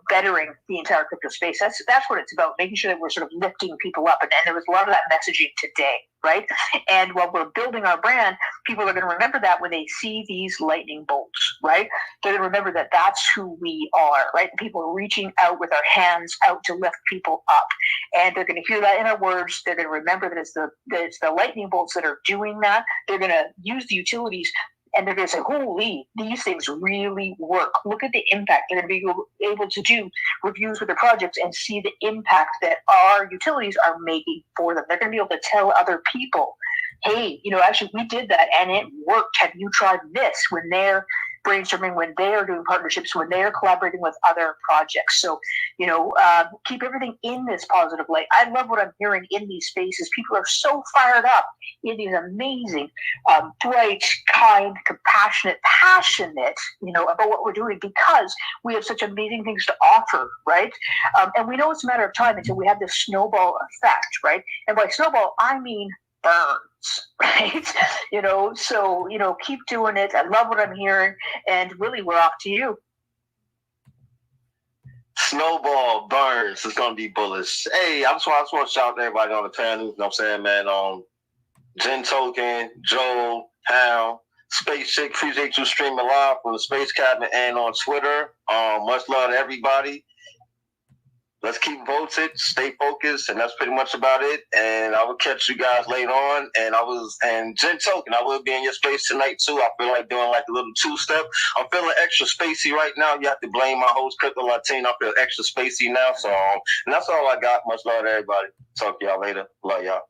bettering the entire crypto space. That's what it's about, making sure that we're sort of lifting people up. And there was a lot of that messaging today, right? And while we're building our brand, people are going to remember that when they see these lightning bolts, right? They're going to remember that that's who we are, right? People are reaching out with our hands out to lift people up. And they're going to hear that in our words. They're going to remember that it's the lightning bolts that are doing that. They're going to use the utilities, and they're going to say, holy, these things really work. Look at the impact. They're going to be able to do reviews with their projects and see the impact that our utilities are making for them. They're going to be able to tell other people, hey, actually we did that and it worked. Have you tried this? When they're brainstorming, when they are doing partnerships, when they are collaborating with other projects. So, keep everything in this positive light. I love what I'm hearing in these spaces. People are so fired up in these amazing, bright, kind, compassionate, passionate, about what we're doing, because we have such amazing things to offer, right? And we know it's a matter of time until we have this snowball effect, right? And by snowball, I mean burns, right? So, keep doing it. I love what I'm hearing, and really, we're off to you. Snowball Burns is gonna be bullish. Hey, I just want to shout out to everybody on the panel. You know what I'm saying, man? Jen Token, Joel, Hal, Space Chick, appreciate you streaming live from the Space Cabinet and on Twitter. Much love to everybody. Let's keep voted, stay focused, and that's pretty much about it. And I will catch you guys later on. And Jen Token, I will be in your space tonight too. I feel like doing like a little two-step. I'm feeling extra spacey right now. You have to blame my host, Crypto Latino. I feel extra spacey now. So, and that's all I got. Much love to everybody. Talk to y'all later. Love y'all.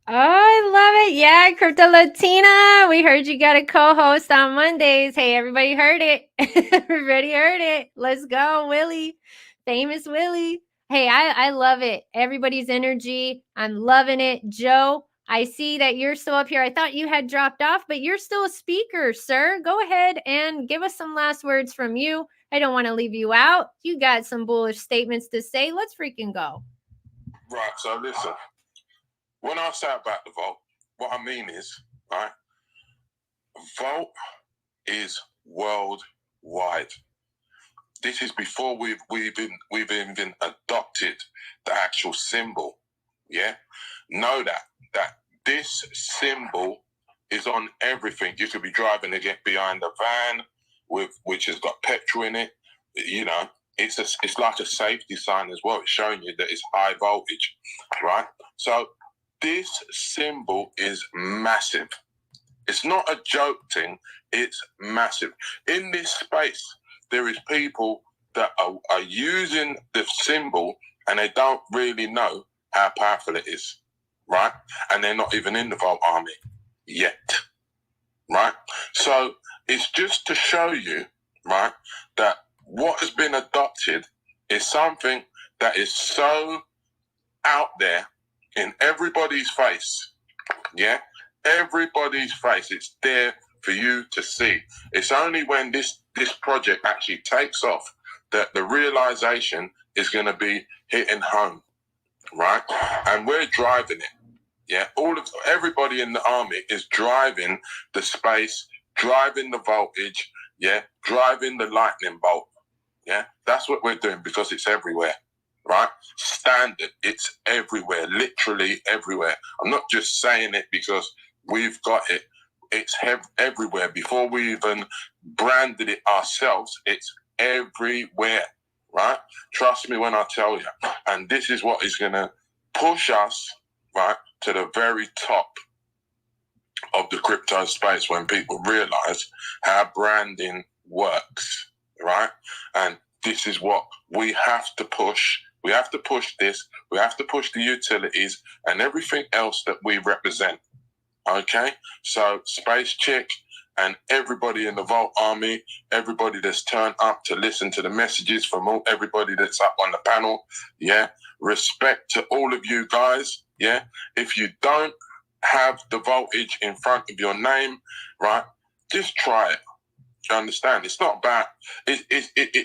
Oh, I love it. Yeah, Crypto Latina. We heard you got a co-host on Mondays. Hey, everybody heard it. Everybody heard it. Let's go, Willie. Famous Willie. Hey, I love it. Everybody's energy. I'm loving it. Joe, I see that you're still up here. I thought you had dropped off, but you're still a speaker, sir. Go ahead and give us some last words from you. I don't want to leave you out. You got some bullish statements to say. Let's freaking go. Right, so listen. When I say about the Volt, what I mean is, right, Volt is worldwide. This is before we've even adopted the actual symbol. Yeah, know that this symbol is on everything. You could be driving to get behind a van which has got petrol in it. it's like a safety sign as well. It's showing you that it's high voltage, right? So this symbol is massive. It's not a joke thing. It's massive. In this space, there is people that are using the symbol and they don't really know how powerful it is, right? And they're not even in the Volt army yet, right? So it's just to show you, right, that what has been adopted is something that is so out there in everybody's face, yeah? Everybody's face. It's there for you to see. It's only when this project actually takes off that the realization is going to be hitting home, right? And we're driving it. Yeah, everybody in the army is driving the space, driving the voltage, yeah, driving the lightning bolt. Yeah, that's what we're doing because it's everywhere, right? Standard, it's everywhere, literally everywhere. I'm not just saying it because we've got it. It's everywhere. Before we even branded it ourselves, it's everywhere, right? Trust me when I tell you. And this is what is going to push us, right, to the very top of the crypto space when people realize how branding works, right? And this is what we have to push. We have to push this. We have to push the utilities and everything else that we represent. Okay, so Space Chick and everybody in the Volt Army, everybody that's turned up to listen to the messages from everybody that's up on the panel, yeah, respect to all of you guys, yeah. If you don't have the voltage in front of your name, right, just try it. Do you understand? It's not bad.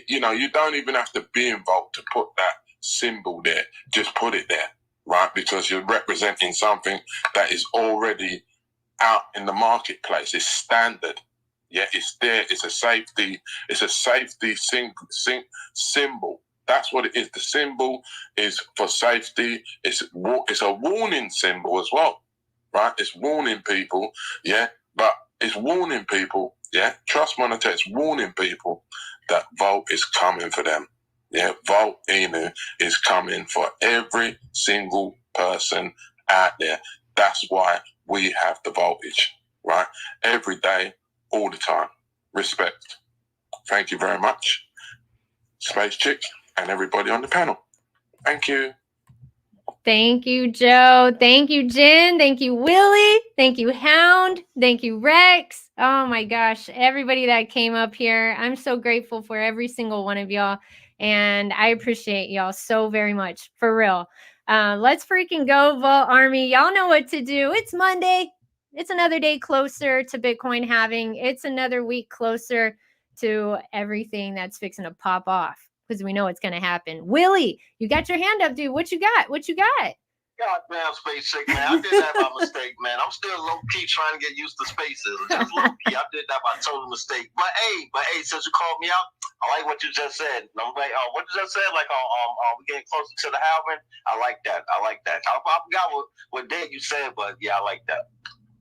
You know, you don't even have to be involved to put that symbol there. Just put it there, right, because you're representing something that is already out in the marketplace. It's standard. Yeah, it's there. It's a safety symbol. That's what it is. The symbol is for safety. It's a warning symbol as well, right? It's warning people, yeah, but it's warning people, yeah. Trust me when I tell you, it's warning people that Volt is coming for them. Yeah, Volt-Inu is coming for every single person out there. That's why we have the voltage, right? Every day, all the time. Respect. Thank you very much, Space Chick, and everybody on the panel. Thank you. Thank you, Joe. Thank you, Jen. Thank you, Willie. Thank you, Hound. Thank you, Rex. Oh my gosh, everybody that came up here. I'm so grateful for every single one of y'all. And I appreciate y'all so very much, for real. Let's freaking go, Vault Army. Y'all know what to do. It's Monday. It's another day closer to Bitcoin halving. It's another week closer to everything that's fixing to pop off, because we know it's going to happen. Willie, you got your hand up, dude. What you got? What you got? Goddamn Space Chick, man. I did that by mistake, man. I'm still low-key trying to get used to spaces. Just low-key. I did that by total mistake. But hey, since you called me out, I like what you just said. I'm like, what you just said, like, we getting closer to the halving. I like that. I forgot what date you said, but yeah, I like that.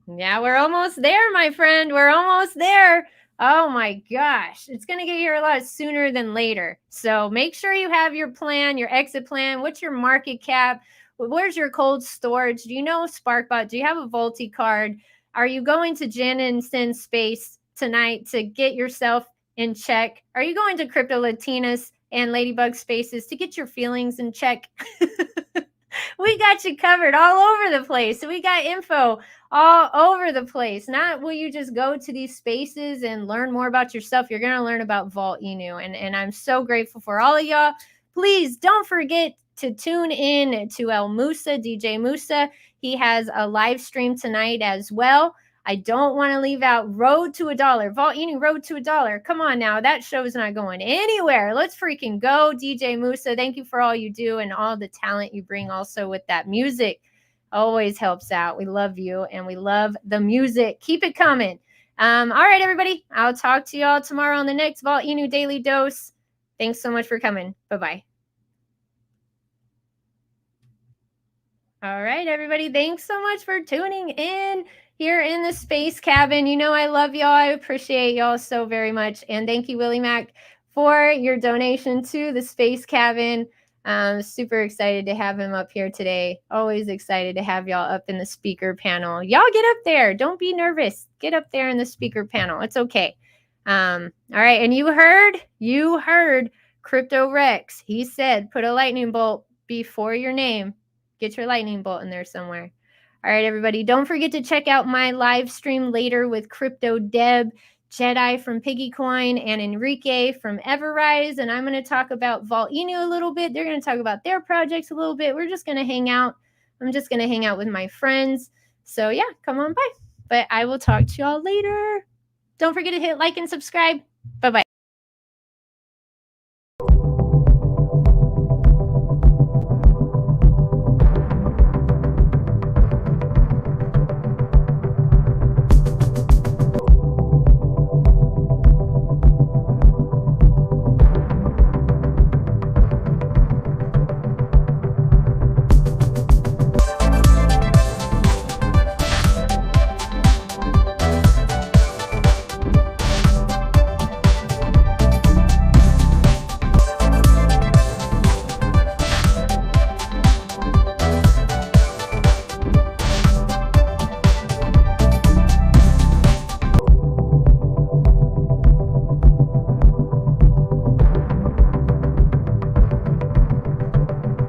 Yeah, we're almost there, my friend. We're almost there. Oh my gosh. It's going to get here a lot sooner than later. So make sure you have your plan, your exit plan. What's your market cap? Where's your cold storage? Do you know SparkBot? Do you have a VoltiCard? Are you going to Jen and Sin Space tonight to get yourself in check? Are you going to Crypto Latinas and Ladybug Spaces to get your feelings in check? We got you covered all over the place. So we got info all over the place. Not will you just go to these spaces and learn more about yourself. You're going to learn about Volt-Inu. And I'm so grateful for all of y'all. Please don't forget to tune in to El Musa, DJ Musa. He has a live stream tonight as well. I don't want to leave out Road to $1. Volt-Inu, Road to $1. Come on now. That show is not going anywhere. Let's freaking go, DJ Musa. Thank you for all you do and all the talent you bring also with that music. Always helps out. We love you and we love the music. Keep it coming. All right, everybody. I'll talk to y'all tomorrow on the next Volt-Inu Daily Dose. Thanks so much for coming. Bye-bye. All right, everybody. Thanks so much for tuning in here in the Space Cabin. You know I love y'all. I appreciate y'all so very much. And thank you, Willie Mac, for your donation to the Space Cabin. Super excited to have him up here today. Always excited to have y'all up in the speaker panel. Y'all get up there. Don't be nervous. Get up there in the speaker panel. It's okay. All right. And you heard Crypto Rex. He said, put a lightning bolt before your name. Get your lightning bolt in there somewhere. All right, everybody. Don't forget to check out my live stream later with Crypto Deb, Jedi from Piggycoin, and Enrique from Everrise. And I'm going to talk about Volt-Inu a little bit. They're going to talk about their projects a little bit. We're just going to hang out. I'm just going to hang out with my friends. So yeah, come on by. But I will talk to y'all later. Don't forget to hit like and subscribe. Bye-bye.